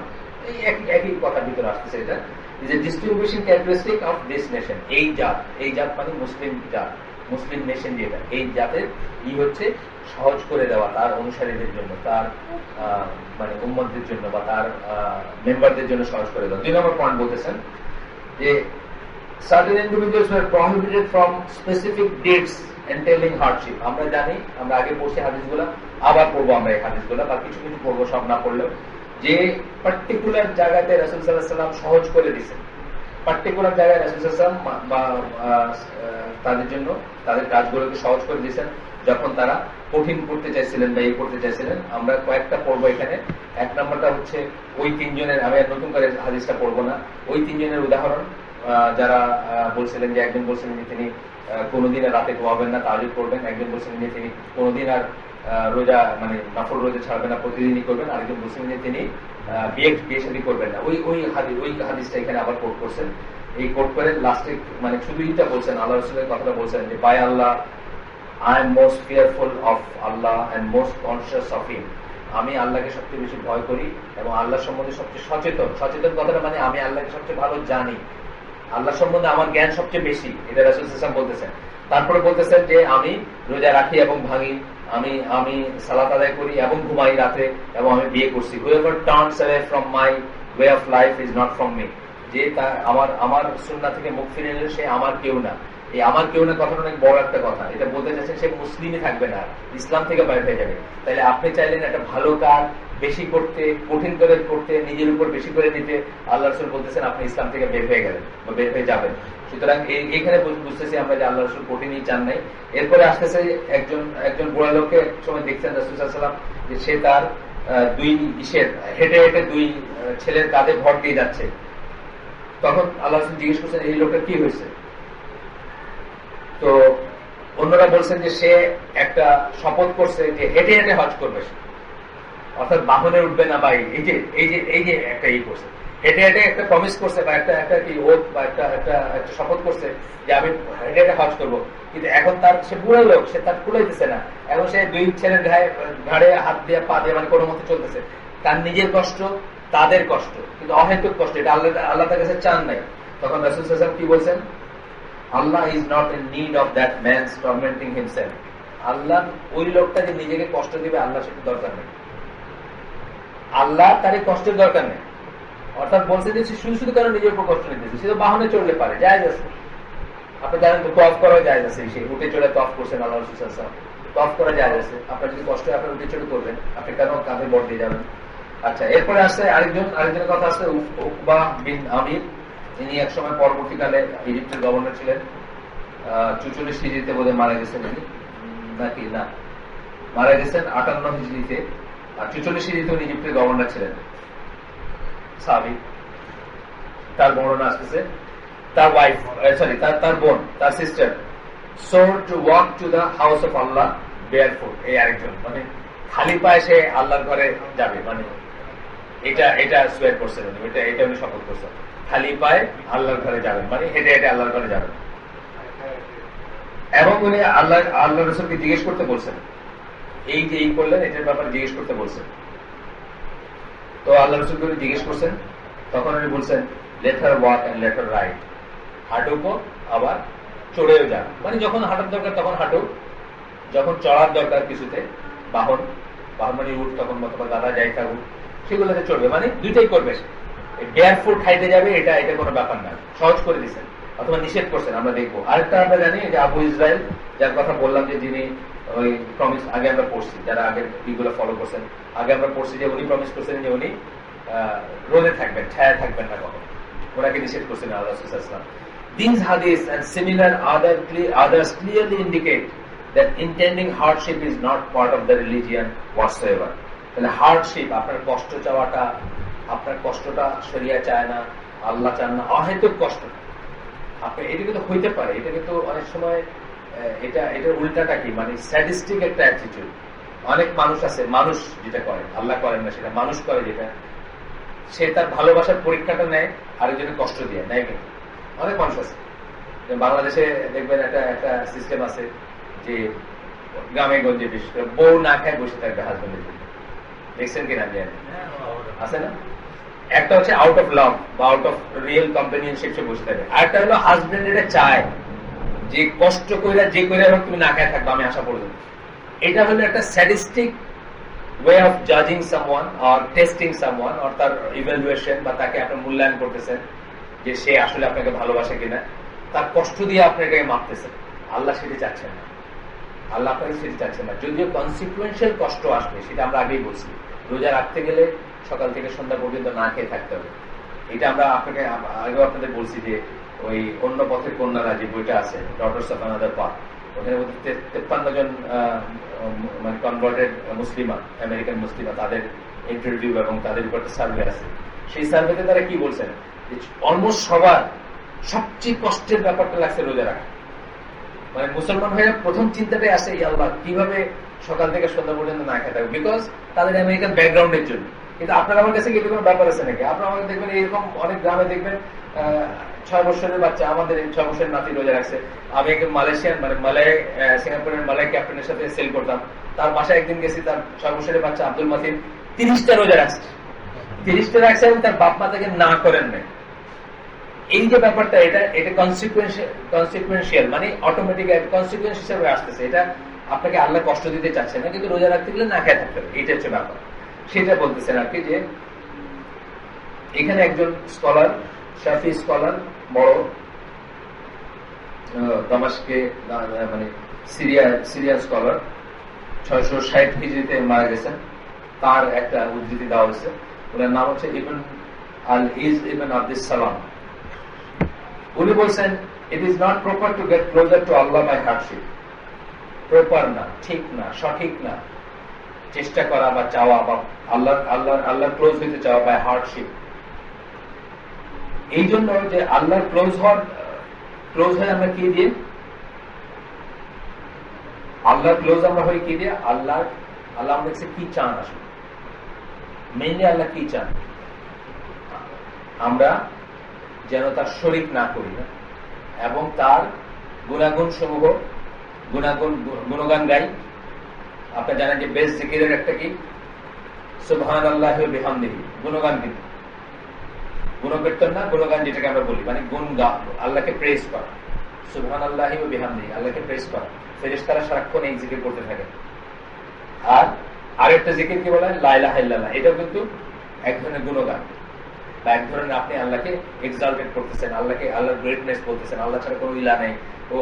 এই একই কথার ভিতরে আসতেছে। এটা is a distinguishing characteristic of this nation. এই জাত মানে মুসলিম জাত, মুসলিম নেশন যেটা, এই জাতের হচ্ছে সহজ করে দেওয়া তার অনুসারীদের জন্য, তার মানে উম্মতদের জন্য বা তার মেম্বারদের জন্য সহজ করে দেওয়া। 2 নম্বর পয়েন্ট বলতেছেন যে certain individuals were prohibited from specific dates entailing hardship. আমরা জানি, আমরা আগে পড়ছি হাদিসগুলা, আবার পড়বো আমরা এই হাদিসগুলা, বা কিছু কিছু পড়বো, সব না পড়লেও, যে পার্টিকুলার জায়গাতে রাসূল সাল্লাল্লাহু আলাইহি ওয়াসাল্লাম সহজ করে দিয়েছেন। পার্টিকুলার জায়গায় রাসূল সাল্লাল্লাহু আলাইহি ওয়াসাল্লাম বা তাদের জন্য তাদের কাজগুলোকে সহজ করে দিয়েছেন যখন তারা কঠিন করতে চাইছিলেন বা করতে চাইছিলেন। আমরা কয়েকটা পড়বো এখানে। 1 নম্বরটা হচ্ছে ওই 3 জনের, আমি আর নতুন করে হাদিসটা পড়বো না, ওই 3 জনের উদাহরণ যারা বলছিলেন যে একজন বলছিলেন যে তিনি কোনোদিন রাতে ঘুমাবেন না, তাহাজ্জুদ করবেন। একজন বলছিলেন যে তিনি কোনোদিন আর রোজা মানে নফল রোজা ছাড়বেন না, প্রতিদিনই করবেন। আরেকজন বলছিলেন যে তিনি বিয়ে শাদী করবেন না। ওই হাদিসটা এখানে আবার কোট করছেন। এই কোট করে লাস্টে মানে শুধু এইটা বলছেন, আল্লাহ রাসূলের কথাটা বলছেন যে by Allah I am most fearful of Allah and most conscious of him. আমি আল্লাহকে সবচেয়ে বেশি ভয় করি এবং আল্লাহ সম্বন্ধে সবচেয়ে সচেতন কথাটা মানে আমি আল্লাহকে সবচেয়ে ভালো জানি, আল্লাহ সম্বন্ধে আমার জ্ঞান সবচেয়ে বেশি, এটা রাসূল সাল্লাল্লাহু আলাইহি ওয়াসাল্লাম বলতেছেন। তারপরে বলতেছেন যে আমি রোজা রাখি এবং ভাঙি, আমি সালাত আদায় করি এবং ঘুমাই রাতে, এবং আমি বিয়ে করছি। whoever turns away from my way of life is not from me, যে আমার সুন্নাহ থেকে মুখ ফিরে নিলে সে আমার কেউ না। এই আমার কেউ না কথাটা অনেক বড় একটা কথা। এটা বলতে চাচ্ছেন সে মুসলিমই থাকবে না, ইসলাম থেকে বাইরে হয়ে যাবে। তাহলে আপনি চাইলেন একটা ভালো কাজ বেশি করতে, কঠিন করে করতে, নিজের উপর বেশি করে নিতে, আল্লাহ রাসূল বলতেছেন আপনি ইসলাম থেকে বের হয়ে গেলেন বা বের হয়ে যাবেন। সুতরাং এখানে বুঝতেছি আমরা যে আল্লাহ রাসূল কঠিনই চান নাই। এরপরে আসতেছে একজন বুড়া লোককে এক সময় দেখছেন রাসূল সাল্লাল্লাহু আলাইহি ওয়াসাল্লাম যে সে তার হেঁটে হেঁটে 2 ছেলের কাঁধে ভর দিয়ে যাচ্ছে। তখন আল্লাহ রাসূল জিজ্ঞেস করছেন এই লোকটা কি হয়েছে? তো অন্যরা বলছেন যে সে একটা শপথ করছে যে হেঁটে হেঁটে হজ করবে, অর্থাৎ বাহনে উঠবে না, বা এই যে একটা করছে, হেঁটে হেঁটে একটা প্রমিস করছে বা একটা কি ওথ বা একটা শপথ করছে যে আমি হেঁটে হেঁটে হজ করবো। কিন্তু এখন সে বুড়ো লোক, সে তার কুলাইতেছে না। এখন সে 2 ছেলের ঘাড়ে হাত দিয়ে পা দিয়ে মানে কোনো মতে চলতেছে। তার নিজের কষ্ট, তাদের কষ্ট, কিন্তু অহেতুক কষ্ট, এটা আল্লাহ তার কাছে চান নাই। তখন রাসূল সাল্লাল্লাহু আলাইহি ওয়াসাল্লাম কি বলছেন? আল্লাহ is not in need of that man's tormenting himself. আল্লাহ ওই লোকটা যে নিজেকে কষ্ট দিবে, আল্লাহ সেটা দরকার নেই, আল্লাহ তার কষ্টের দরকার নেই। অর্থাৎ বলছে যে শুধু শুধু কারণ নিজের উপর কষ্ট নিতেছে, সে তো বাহনে চললে পারে, জায়েজ আছে। আপনি জানেন তো তওয়াফ করা জায়েজ আছে, সে উঠে চলে তওয়াফ করছেন, আল্লাহ রাসূল সাল্লাল্লাহু আলাইহি ওয়াসাল্লাম তওয়াফ করা জায়েজ আছে। আপনার যদি কষ্ট হয় আপনি উঠে চলে করবেন, আপনি কেন কাঁধে বর দিয়ে যাবেন? আচ্ছা, এরপরে আসছে আরেকজনের কথা আসছে, উকবা বিন আমির। ইনি একসময় পরবর্তীকালে ইজিপ্টের গভর্নর ছিলেন। 44 হিজরিতে বোধহয় মারা গেছেন নাকি না, মারা গেছেন 58 হিজরিতে। আর 44 হিজরিতে উনি ইজিপ্টের গভর্নর ছিলেন, সাহাবী। তার বর্ণনা আসতেছে তার ওয়াইফ, সরি তার বোন, তার sister swore to walk to the house of Allah barefoot. এই আরেকজন মানে খালি পায়ে সে আল্লাহর ঘরে যাবে, মানে এটা সোয়ার করছেন উনি, এটা উনি শপথ করছেন, খালি পায়ে আল্লাহর ঘরে যাবেন, মানে হেঁটে হেঁটে আল্লাহর ঘরে যাবেন। এবং উনি আল্লাহ রাসূলকে জিজ্ঞেস করতে বলছেন এই যে এই করলেন এটার ব্যাপারে জিজ্ঞেস করতে বলছেন। তো আল্লাহ রসুল করে জিজ্ঞেস করছেন, তখন উনি বলছেন let her walk and let her ride, হাঁটুকো আবার চড়েও যান, মানে যখন হাঁটার দরকার তখন হাঁটুক, যখন চড়ার দরকার কিছুতে বাহন মানে উঠ তখন অথবা দাদা যাই থাকুক সেগুলোতে চড়বে, মানে দুইটাই করবে। বেয়ার ফুট হাইটে যাবে এটা কোনো ব্যাপার না, সহজ করে দিচ্ছেন অথবা নিষেধ করছেন। আমরা দেখবো আরেকটা আমরা জানি যে আবু ইসরায়েল, যার কথা বললাম যে যিনি ওই প্রমিস, আগে আমরা পড়ছি যারা আগের দিকগুলো ফলো করছেন, আগে আমরা পড়ছি যে উনি প্রমিস করছেন যে উনি রোদে থাকবেন, ছায়া থাকবেন না কখন, ওনাকে নিষেধ করছেন আল্লাহ রাসূল সাল্লাল্লাহু আলাইহি ওয়াসাল্লাম। These hadiths and similar others clearly indicate that intending hardship is not part of the religion whatsoever. তাহলে হার্ডশিপ, আপনার কষ্ট চাওয়াটা, আপনার কষ্টটা শরিয়া চায় না, আল্লাহ চান না, অহেতুক কষ্ট আপনি, এটা কিন্তু হইতে পারে, এটা কিন্তু অনেক সময় এটার উল্টাটা কি, মানে স্যাডিস্টিক একটা অ্যাটিটিউড। অনেক মানুষ আছে, মানুষ যেটা করে আল্লাহ করেন না, সেটা মানুষ করে, যেটা সে তার ভালোবাসার পরীক্ষাটা নেয় আরেকজনের কষ্ট দিয়ে নেয়। কিন্তু অনেক মানুষ আছে, বাংলাদেশে দেখবেন একটা সিস্টেম আছে যে গ্রামে গঞ্জে বিশেষ করে বউ না খায় বসে থাকবে হাজবেন্ডের জন্য, দেখছেন কিনা আছে না? একটা হচ্ছে আউট অফ লাভ বা আউট অফ রিয়েল কম্পানিয়নশিপ সে বসে থাকবে, আরেকটা হলো হাজবেন্ড এটা চায় যে কষ্ট করে যে করে হোক তুমি না খায় থাকবে আমি আসা পর্যন্ত। এটা হলো একটা স্যাডিস্টিক ওয়ে অফ জাজিং someone or testing someone, or তার ইভ্যালুয়েশন বা তাকে আপনি মূল্যায়ন করতেছেন যে সে আসলে আপনাকে ভালোবাসে কিনা, তার কষ্ট দিয়ে আপনি এটাকে মাপতেছেন। আল্লাহ সেটি চাচ্ছেন না, আল্লাহ আপনাকে সেটি চাচ্ছেন না। যদিও কনসিকুয়েন্সিয়াল কষ্ট আসবে, সেটা আমরা আগেই বলছি, রোজা রাখতে গেলে সকাল থেকে সন্ধ্যা পর্যন্ত না খেয়ে থাকতে হবে। এটা আমরা আপনাকে আগেও আপনাদের বলছি যে ওই অন্য পথের কন্যারা যে বইটা আছে, ডটার্স অফ আনাদার পাথ, ওখানে 53 জন মানে কনভার্টেড মুসলিমা, আমেরিকান মুসলিমা, তাদের ইন্টারভিউ এবং তাদের উপর একটা সার্ভে আছে। সেই সার্ভেতে তারা কি বলছেন, অলমোস্ট সবার সবচেয়ে কষ্টের ব্যাপারটা লাগছে রোজা রাখা। মানে মুসলমান হয়ে প্রথম চিন্তাটাই আসে আল্লাহ কিভাবে সকাল থেকে সন্ধ্যা পর্যন্ত না খেতে হবে, বিকজ তাদের আমেরিকান ব্যাকগ্রাউন্ডের জন্য। কিন্তু আপনার আমার কাছে কিন্তু কোনো ব্যাপার আছে নাকি? আপনার আমাকে দেখবেন এরকম অনেক গ্রামে দেখবেন 6 বছরের বাচ্চা, আমাদের 6 বছরের নাতি রোজা রাখছে। আমি একজন মালয়েশিয়ান, মানে সিঙ্গাপুরের মালয় ক্যাপ্টেনের সাথে সেল করতাম, তার বাসায় একদিন গেছি, তার 6 বছরের বাচ্চা আব্দুল মাতিন 30টা রোজা রাখছে, 30টা রাখছে এবং তার বাপ মা তাকে না করেন নাই। এই যে ব্যাপারটা, এটা কনসিকুয়েন্সিয়াল, মানে অটোমেটিক কনসিকুয়েন্স হিসেবে আসতেছে। এটা আপনাকে আল্লাহ কষ্ট দিতে চাচ্ছে না, কিন্তু রোজা রাখতে গেলে না খেয়ে থাকতে হবে, এটা হচ্ছে ব্যাপার। সেটা বলতেছেন আর কি, যে এখানে একজন স্কলার, শাফি স্কলার, বড় দামাস্কে মানে সিরিয়ান স্কলার, 660 হিজরিতে মারা গেছেন, তার একটা উদ্ধৃতি দেওয়া হয়েছে। ওনার নাম হচ্ছে ইবন ইবন আব্দুস সালাম। উনি বলছেন, it is not proper to get closer to Allah by hardship. Proper না, ঠিক না, সঠিক না চেষ্টা করা বা চাওয়া বা আল্লাহ ক্লোজ হইতে চাওয়া বাই হার্ডশিপ। এই জন্য যে আল্লাহর ক্লোজ হয় আমরা কি দিয়ে? আল্লাহর ক্লোজ আমরা হই কি দিয়ে? আল্লাহ আমাদের কাছে কি চান, আসলে মেইনলি আল্লাহ কি চান? আমরা যেন তার শরীক না করি না, এবং তার গুণাগুণ সমূহ গুণগান গাই। আপনারা জানেন যে বেস্ট জিকিরের একটা কি? সুবহানাল্লাহি ওয়া বিহামদিহি, গুণগান। কিন্তু গুণকীর্তন না, গুণগান যেটাকে আমরা বলি, মানে গুণ গা, আল্লাহকে প্রেজ করা। সুবহানাল্লাহি ওয়া বিহামদিহি, আল্লাহকে প্রেজ করা। ফেরেশতারা সারাক্ষণ এই জিকির করতে থাকে। আর আরেকটা জিকির কি বলা হয়? লা ইলাহা ইল্লাল্লাহ। এটাও কিন্তু এক ধরনের গুণগান, বা এক ধরনের আপনি আল্লাহকে এক্সাল্টেড করতেছেন, আল্লাহর গ্রেটনেস বলতেছেন, আল্লাহ ছাড়া কোনো ইলা নেই, ও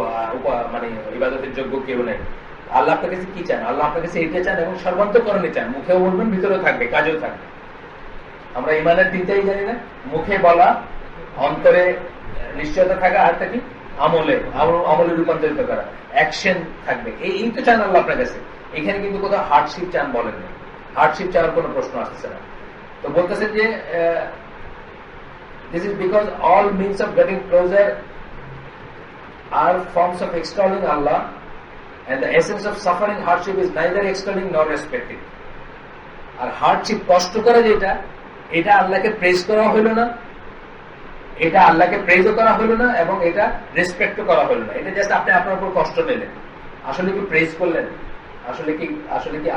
মানে ইবাদতের যোগ্য কেউ নেই। আল্লাহ আপনার কাছে কি চান? আল্লাহ আপনার কাছে এইটা চান এবং সর্বান্তকরণে চান। মুখেও বলবেন, ভিতরেও থাকবে, কাজেও থাকবে। আমরা ইমানের তিনটাই জানি না, মুখে বলা, অন্তরে নিশ্চয়তা থাকা, আরটা কি? আমলে রূপান্তরিত করা, অ্যাকশন থাকবে। এই তো চান আল্লাহ আপনার কাছে। এখানে কিন্তু কোথাও হার্ডশিপ চান বলেন না, হার্ডশিপ চাওয়ার কোনো প্রশ্ন আসতেছে না। তো বলতেছেন যে this is because all means of getting closer are forms of extolling Allah, and the essence of suffering hardship is neither extolling nor respecting. R hardship, কষ্ট করা যেটা, এটা আল্লাহকে প্রেজ করা হইল না, এটা আল্লাহকে প্রেজও করা হইল না, এবং এটা রেসপেক্টও করা হইল না। এটা জাস্ট আপনি আপনার উপর কষ্ট নিলেন, আসলে কি প্রেজ করলেন? আসলে কি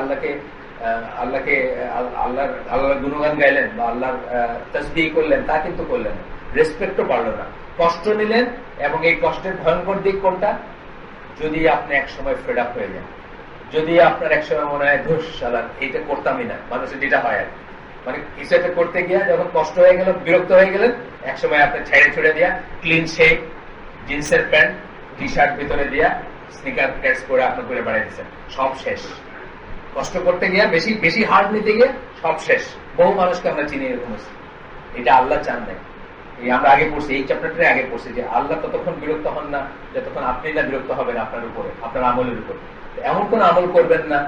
আল্লাহকে আল্লাহর গুণগান গাইলেন বা আল্লাহর তাসবিহ করলেন, তা কিন্তু করলেন না। রেসপেক্টও পারল না, কষ্ট নিলেন। এবং এই কষ্টের ভয়ঙ্কর দিক কোনটা? যদি আপনি একসময় ফেড আপ হয়ে যান, যদি আপনার একসময় মনে হয় ধুস শালার এইটা করতামই না, মানুষের যেটা হয় আর মানে কিছু একটা করতে গিয়া যখন কষ্ট হয়ে গেল, বিরক্ত হয়ে গেলেন, একসময় আপনি ছেড়ে ছুড়ে দিয়া ক্লিন শেপ জিন্সের প্যান্ট টি শার্ট ভিতরে দিয়া স্নিকার ক্যাটস করে আপনার করে বাড়িয়ে দিচ্ছেন, সব শেষ। কষ্ট করতে গিয়া বেশি বেশি হার্ড নিতে গিয়ে সব শেষ। বহু মানুষকে আমরা চিনি এরকম। এটা আল্লাহ চান নাই। এই আমরা আগে পড়ছি, এই চ্যাপ্টারটারে আগে পড়ছি যে আল্লাহ ততক্ষণ বিরক্ত হন না যতক্ষণ আপনি না বিরক্ত হবেন আপনার উপরে, আপনার আমলের উপর। এমন কোন আমল করবেন না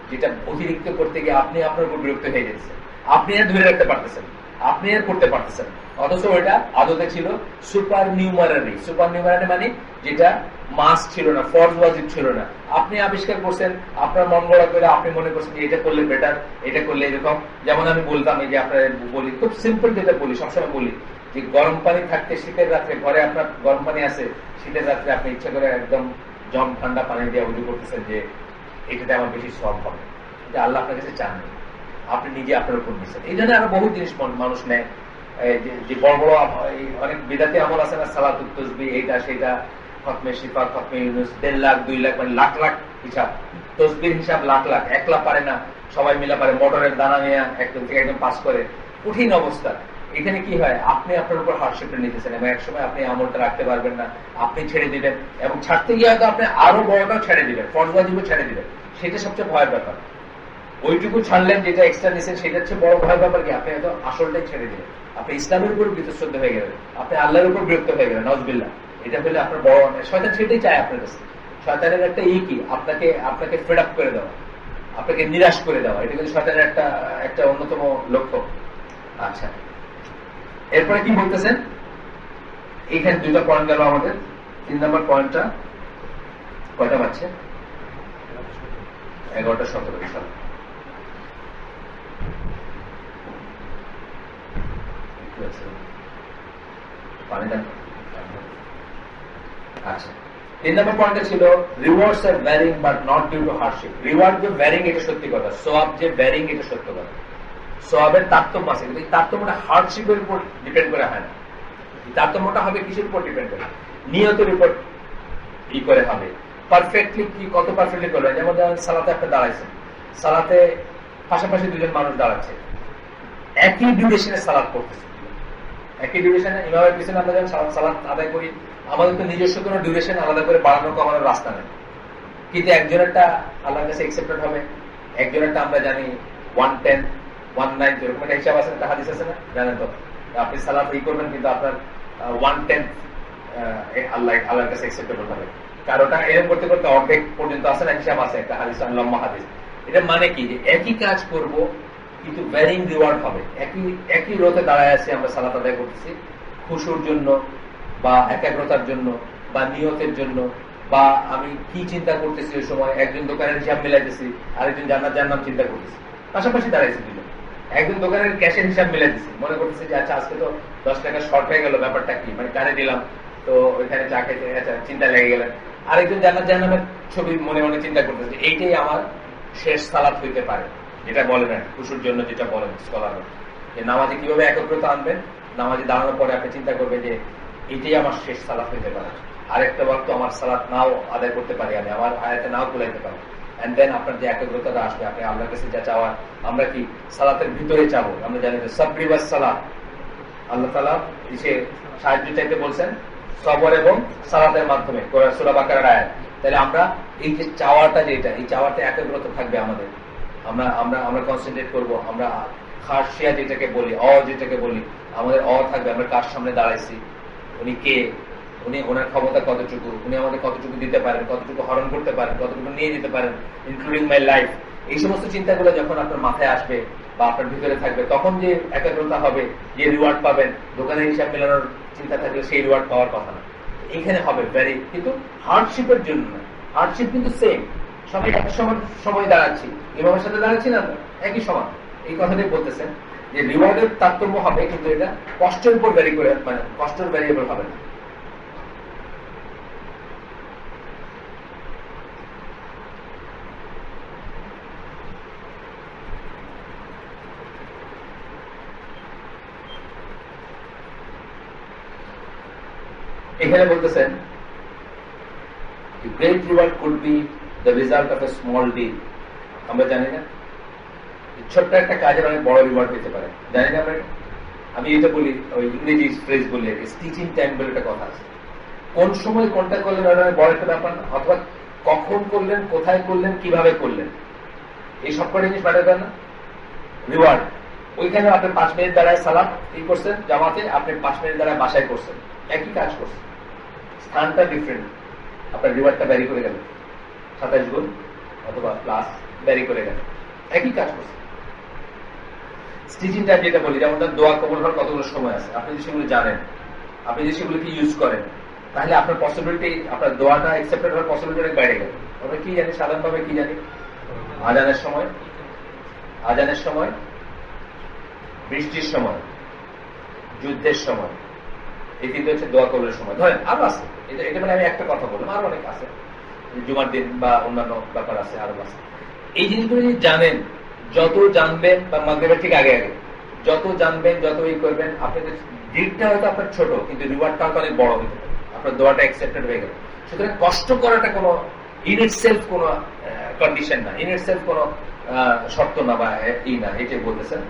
যেটা অতিরিক্ত করতে গিয়ে আপনি আপনার উপর বিরক্ত হয়ে যাচ্ছেন, আপনি আর ধরে রাখতে পারতেছেন, আপনি আর করতে পারতেছেন। অথচ ওইটা আদতে ছিল সুপার নিউমারারি। সুপার নিউমারারি মানে যেটা মাস ছিল না, ফরজ ওয়াজিব ছিল না, আপনি আবিষ্কার করছেন আপনার মন গড়া করে। আপনি মনে করছেন যে এটা করলে বেটার, এটা করলে এরকম। যেমন আমি বলতাম, এই যে আপনার বলি খুব সিম্পল, যেটা বলি সবসময় বলি যে গরম পানি থাকতে শীতের রাত্রে, ঘরে আপনার গরম পানি আছে, শীতের রাত্রে আপনি ইচ্ছা করে একদম জম ঠান্ডা পানি দিয়ে উজু করতেছেন যে এটাতে আমার বেশি সব হবে, এটা আল্লাহ আপনার কাছে চান না, আপনি নিজে আপনার উপর নিচ্ছেন। এই জন্য আরো বহু জিনিস মানুষ নেয়, যে বড় বড় অনেক বিদাতি আমল আছে না, সালাতুত তাসবিহ, এইটা সেইটা, খতমে শিফা, খতমে ইউনুস, 1.5 লাখ 2 লাখ মানে লাখ লাখ হিসাব, তসবির হিসাব লাখ লাখ, একলা পারে না, সবাই মিলে পারে। মোটরের দানা নিয়ে একদম থেকে একদম পাস করে, কঠিন অবস্থা। এখানে কি হয়, আপনি আপনার উপর হার্ডশিপটা নিতেছেন এবং একসময় আপনি আমলটা রাখতে পারবেন না, আপনি ছেড়ে দিবেন এবং ছাড়তে গিয়ে হয়তো আপনি আরো বড়টাও ছেড়ে দিবেন, ফরজ ওয়াজিবও ছেড়ে দিবেন। সেটা সবচেয়ে ভয়ের ব্যাপার। ওইটুকু ছাড়লেন যেটা এক্সট্রা নিছেন, সেটা হচ্ছে বড় ভয়ের ব্যাপার কি আপনি হয়তো আসলটাই ছেড়ে দিলেন, আপনি ইসলামের উপর বীতশ্রদ্ধ হয়ে গেলেন, আপনি আল্লাহর উপর বিরক্ত হয়ে গেলেন, নজবিল্লাহ। এটা হলে আপনার বড় অন্যায়। শয়তান সেটাই চায় আপনার কাছে। শয়তানের একটা কি আপনাকে ফেড আপ করে দেওয়া, আপনাকে নিরাশ করে দেওয়া, এটা কিন্তু শয়তানের একটা অন্যতম লক্ষ্য। আচ্ছা, এরপরে কি বলতেছেন, এইখানে 2টা পয়েন্ট গেল আমাদের। 3 নম্বর পয়েন্টটা কয়টা পাচ্ছে? 11:17 সাল। আচ্ছা, 3 নম্বর পয়েন্টে ছিল রিওয়ার্ডস আর varying but not due to hardship. Reward যে ভ্যারিং এটা সত্যি কথা, সোয়াব যে ভ্যারিং এটা সত্য কথা। সোয়াবের তারতম্য আছে, কিন্তু এই তারতম্যটা হার্ডশিপের উপর ডিপেন্ড করে হয় না। এই তারতম্যটা হবে কিসের উপর ডিপেন্ড করে? নিয়তের উপর ই করে হবে। পারফেক্টলি কি কত পারফেক্টলি করবে? যেমন সালাতে একটা দাঁড়াইছে, সালাতে পাশাপাশি 2জন মানুষ দাঁড়াচ্ছে, একই ডিউরেশনে সালাত করতেছে, একই ডিউরেশনে ইমামের পিছনে আমরা যখন সালাত আদায় করি, আমাদের তো নিজস্ব কোনো ডিউরেশন আলাদা করে বাড়ানো কমানোর রাস্তা নেই। কিন্তু একজনেরটা আল্লাহর কাছে অ্যাকসেপ্টেড হবে, একজনেরটা আমরা জানি 110 190 এরকম একটা হিসাব আছে, একটা হাদিস আছে না, জানেন তো? আপনি সালাত করবেন কিন্তু আপনার 110 আল্লাহর কাছে অ্যাকসেপ্টেবল হবে। কারোটা এরকম করতে করতে অর্ধেক পর্যন্ত আছে না, হিসাব আছে একটা হাদিস, লম্বা হাদিস। এটা মানে কি, যে একই কাজ করব কিন্তু ভ্যারিং রিওয়ার্ড হবে। একই রোতে দাঁড়ায় আছি, আমরা সালাত আদায় করতেছি খুশুর জন্য বা একাগ্রতার জন্য বা নিয়তের জন্য, বা আমি কি চিন্তা করতেছি ওই সময়, একজন দোকানের হিসাব মিলাইতেছি, আরেকজন জান্নাত জাহান্নাম চিন্তা করতেছি, পাশাপাশি দাঁড়াইছি দুজন। একজন দোকানের ক্যাশের হিসাব মিলাইতেছি, মনে করতেছি যে আচ্ছা আজকে তো 10 টাকা শর্ট হয়ে গেল, ব্যাপারটা কি, মানে কারে দিলাম, তো ওইখানে চা খাইতে চিন্তা লেগে গেলেন। আরেকজন জান্নাত জাহান্নামের ছবি মনে মনে চিন্তা করতেছে। এইটাই আমার শেষ সালাত হইতে পারে, যেটা বলেন আর খুশুর জন্য, যেটা বলেন স্কলাররা, যে নামাজে কিভাবে একাগ্রতা আনবেন। নামাজে দাঁড়ানোর পরে আপনি চিন্তা করবেন যে এটাই আমার শেষ সালাত হইতে পারে, আরেকটা ওয়াক্ত আমার সালাত নাও আদায় করতে পারি, আমি আমার আয়াতে নাও কুলাইতে পারি। এন্ড দেন আপনার যে একাগ্রতাটা আসবে, আপনি আল্লাহর কাছে যা চাওয়ার, আমরা কি সালাতের ভিতরে চাবো, আমরা জানি যে সাবরি ওয়াস সালাত, আল্লাহ তাআলা এসে সাহায্য চাইতে বলছেন সবর এবং সালাতের মাধ্যমে, সূরা বাকারার আয়াত। তাহলে আমরা এই যে চাওয়াটা, যেটা এই চাওয়াতে একাগ্রতা থাকবে আমাদের, আমরা আমরা আমরা কনসেন্ট্রেট করবো, আমরা খাসিয়া যেটাকে বলি, যেটাকে বলি, আমাদের থাকবে, আমরা কার সামনে দাঁড়াইছি, উনি কে, উনি ওনার ক্ষমতা কতটুকু, উনি আমাদের কতটুকু দিতে পারেন, কতটুকু হরণ করতে পারেন, কতটুকু নিয়ে যেতে পারেন, ইনক্লুডিং মাই লাইফ। এই সমস্ত চিন্তাগুলো যখন আপনার মাথায় আসবে বা আপনার ভিতরে থাকবে, তখন যে একাগ্রতা হবে, যে রিওয়ার্ড পাবেন, দোকানের হিসাব মেলানোর চিন্তা থাকলে সেই রিওয়ার্ড পাওয়ার কথা না। এখানে হবে ভ্যারি, কিন্তু হার্ডশিপের জন্য না। হার্ডশিপ কিন্তু সেম, সবাই এক সময় দাঁড়াচ্ছি, ইমামের সাথে দাঁড়াচ্ছি না, একই সমান। এই কথাটাই বলতেছেন যে রিওয়ার্ডের তারতম্য হবে, কিন্তু এটা কষ্টের উপর ভ্যারি করে, মানে কষ্টের ভ্যারিয়েবল হবে না। এখানে বলতেছেন great reward could be the result of a small deal. আমরা জানি না ছোট্ট একটা কাজের অনেক বড় রিওয়ার্ড পেতে পারে, জানি না আমরা। আমি এটা বলি, ওই ইংরেজি ফ্রেজ বলি আর কি, স্টিচিং টাইম বলে একটা কথা আছে। কোন সময় কোনটা করলেন ওটা বড় একটা ব্যাপার না, অথবা কখন করলেন, কোথায় করলেন, কিভাবে করলেন, এই সব কটা জিনিস ম্যাটার করে না। রিওয়ার্ড, ওইখানে আপনি 5 মিনিট দাঁড়ায় সালাম এই করছেন জামাতে, আপনি 5 মিনিট দাঁড়ায় বাসায় করছেন, একই কাজ করছেন, স্থানটা ডিফারেন্ট, আপনার রিওয়ার্ডটা ব্যারি করে গেল 27 গুণ অথবা প্লাস ব্যারি করে গেল, একই কাজ করছেন। স্টিচিং টাইম যেটা বলি, যেমন দোয়া কবুল হওয়ার কতগুলো সময় আছে, আপনি যদি সেগুলো জানেন, আপনি যদি সেগুলোকে ইউজ করেন, তাহলে আপনার পসিবিলিটি, আপনার দোয়াটা অ্যাকসেপ্টেড হওয়ার পসিবিলিটি অনেক বাইরে গেল। আমরা কি জানি সাধারণভাবে, কি জানি, আজানের সময়, আজানের সময়, বৃষ্টির সময়, যুদ্ধের সময়, এই তিনটে হচ্ছে দোয়া কবুলের সময়। ধরেন আরো আছে, এটা মানে আমি একটা কথা বললাম, আরো অনেক আছে, জুমার দিন বা অন্যান্য ব্যাপার আছে, আরো আছে। এই জিনিসগুলো যদি জানেন, যত জানবেন, বা মাগরিবের ঠিক আগে আগে যত জানবেন, যত ই করবেন, আপনাদের ডিলটা হয়তো আপনার ছোট, কিন্তু রিওয়ার্ডটা হয়তো অনেক বড় হতে পারে, আপনার দোয়াটা অ্যাকসেপ্টেড হয়ে গেল। সুতরাং কষ্ট করাটা কোনো ইন ইট সেলফ কোনো কন্ডিশন না, ইন ইট সেলফ কোনো শর্ত না, বা ই না, এটাই বলতেছেন।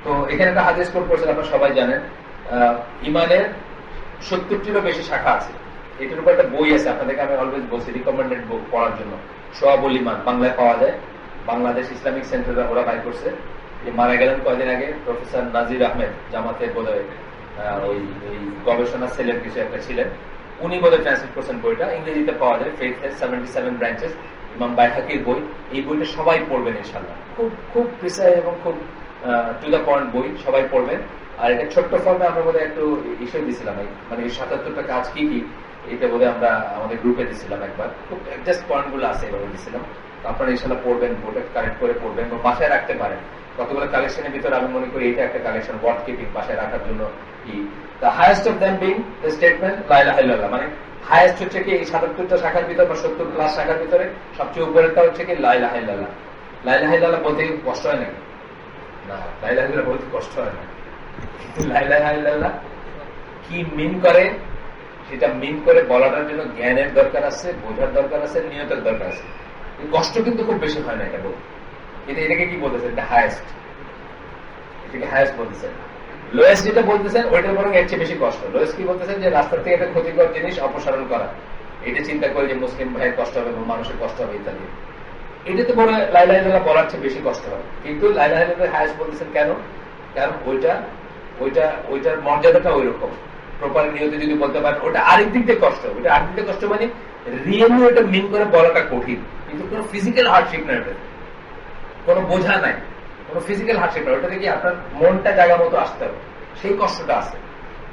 তো এখানে একটা হাদিস কোট করেছেন, আপনারা সবাই জানেন, ইমানের 70টিরও বেশি শাখা আছে। এটার উপর একটা বই আছে, আপনাদেরকে আমি অলওয়েজ বলছি রিকমেন্ডেড বুক পড়ার জন্য, সোয়াবুল ইমান, বাংলায় পাওয়া যায়, বাংলাদেশ ইসলামিক সেন্টার ওরা বাই করছে। মারা গেলেন কয়েকদিন আগে প্রফেসর নাজির আহমেদ, জামাতের বোধহয় ওই গবেষণা সেলের কিছু একটা ছিলেন, উনি বোধহয় ট্রান্সলেট করছেন বইটা, ইংরেজিতে পাওয়া যায়, ফেথ 77 ব্রাঞ্চেস, ইমাম বাইহাকির বই। এই বইটা সবাই পড়বেন ইনশাআল্লাহ, খুব খুব প্রিসাইজ এবং খুব টু দ্য পয়েন্ট বই, সবাই পড়বেন। আর এটা ছোট্ট ফর্মে আমরা বোধহয় একটু ইস্যু দিয়েছিলাম, মানে এই 77টা কাজ কি কি, এটা বোধহয় আমরা আমাদের গ্রুপে দিয়েছিলাম একবার, খুব জাস্ট পয়েন্ট গুলো আছে এভাবে দিয়েছিলাম। আপনারা ইনশাআল্লাহ পড়বেন, বইটা কালেক্ট করে পড়বেন বা বাসায় রাখতে পারেন। কতগুলো কালেকশনের ভিতরে আমি মনে করি এটা একটা কালেকশন, ওয়ার্ড কিপিং বাসায় রাখার জন্য। The highest of them being the statement লা ইলাহা ইল্লাল্লাহ, মানে হাইয়েস্ট হচ্ছে কি এই 77টা শাখার ভিতরে বা 70 প্লাস শাখার ভিতরে সবচেয়ে উপরেরটা হচ্ছে কি লা ইলাহা ইল্লাল্লাহ। লা ইলাহা ইল্লাল্লাহ বলতে কষ্ট হয় নাকি? না, লা ইলাহা ইল্লাল্লাহ বলতে কষ্ট হয় না। লা ইলাহা ইল্লাল্লাহ কি মিন করে, সেটা মিন করে বলাটার জন্য জ্ঞানের দরকার আছে, বোঝার দরকার আছে, নিয়তের দরকার আছে। কষ্ট কিন্তু খুব বেশি হয় না এটা বলতে। কিন্তু এটাকে কি বলতেছেন? এটা হাইয়েস্ট, এটাকে হাইয়েস্ট বলতেছেন। লোয়েস্ট যেটা বলতেছেন ওইটার বরং এর চেয়ে বেশি কষ্ট। লোয়েস্ট কি বলতেছেন? যে রাস্তা থেকে একটা ক্ষতিকর জিনিস অপসারণ করা, এটা চিন্তা করে যে মুসলিম ভাইয়ের কষ্ট হবে এবং মানুষের কষ্ট হবে ইত্যাদি। এটা তো বড় লা ইলাহা ইল্লাল্লাহ বলার চেয়ে বেশি কষ্ট হবে। কিন্তু লা ইলাহা ইল্লাল্লাহ হাইয়েস্ট বলতেছেন কেন? কারণ ওইটার মর্যাদাটা ওই রকম। প্রপার নিয়তে যদি বলতে পারেন, ওটা আরেক দিক দিয়ে কষ্ট, ওটা আরেক দিক দিয়ে কষ্ট মানে রিয়েলি ওটা মিন করে বলাটা কঠিন, কিন্তু কোনো ফিজিক্যাল হার্ডশিপ না, ওটা কোনো বোঝা নাই, কোনো ফিজিক্যাল হার্ডশিপ না, ওটা থেকে আপনার মনটা জায়গা মতো আসতে হবে, সেই কষ্টটা আছে।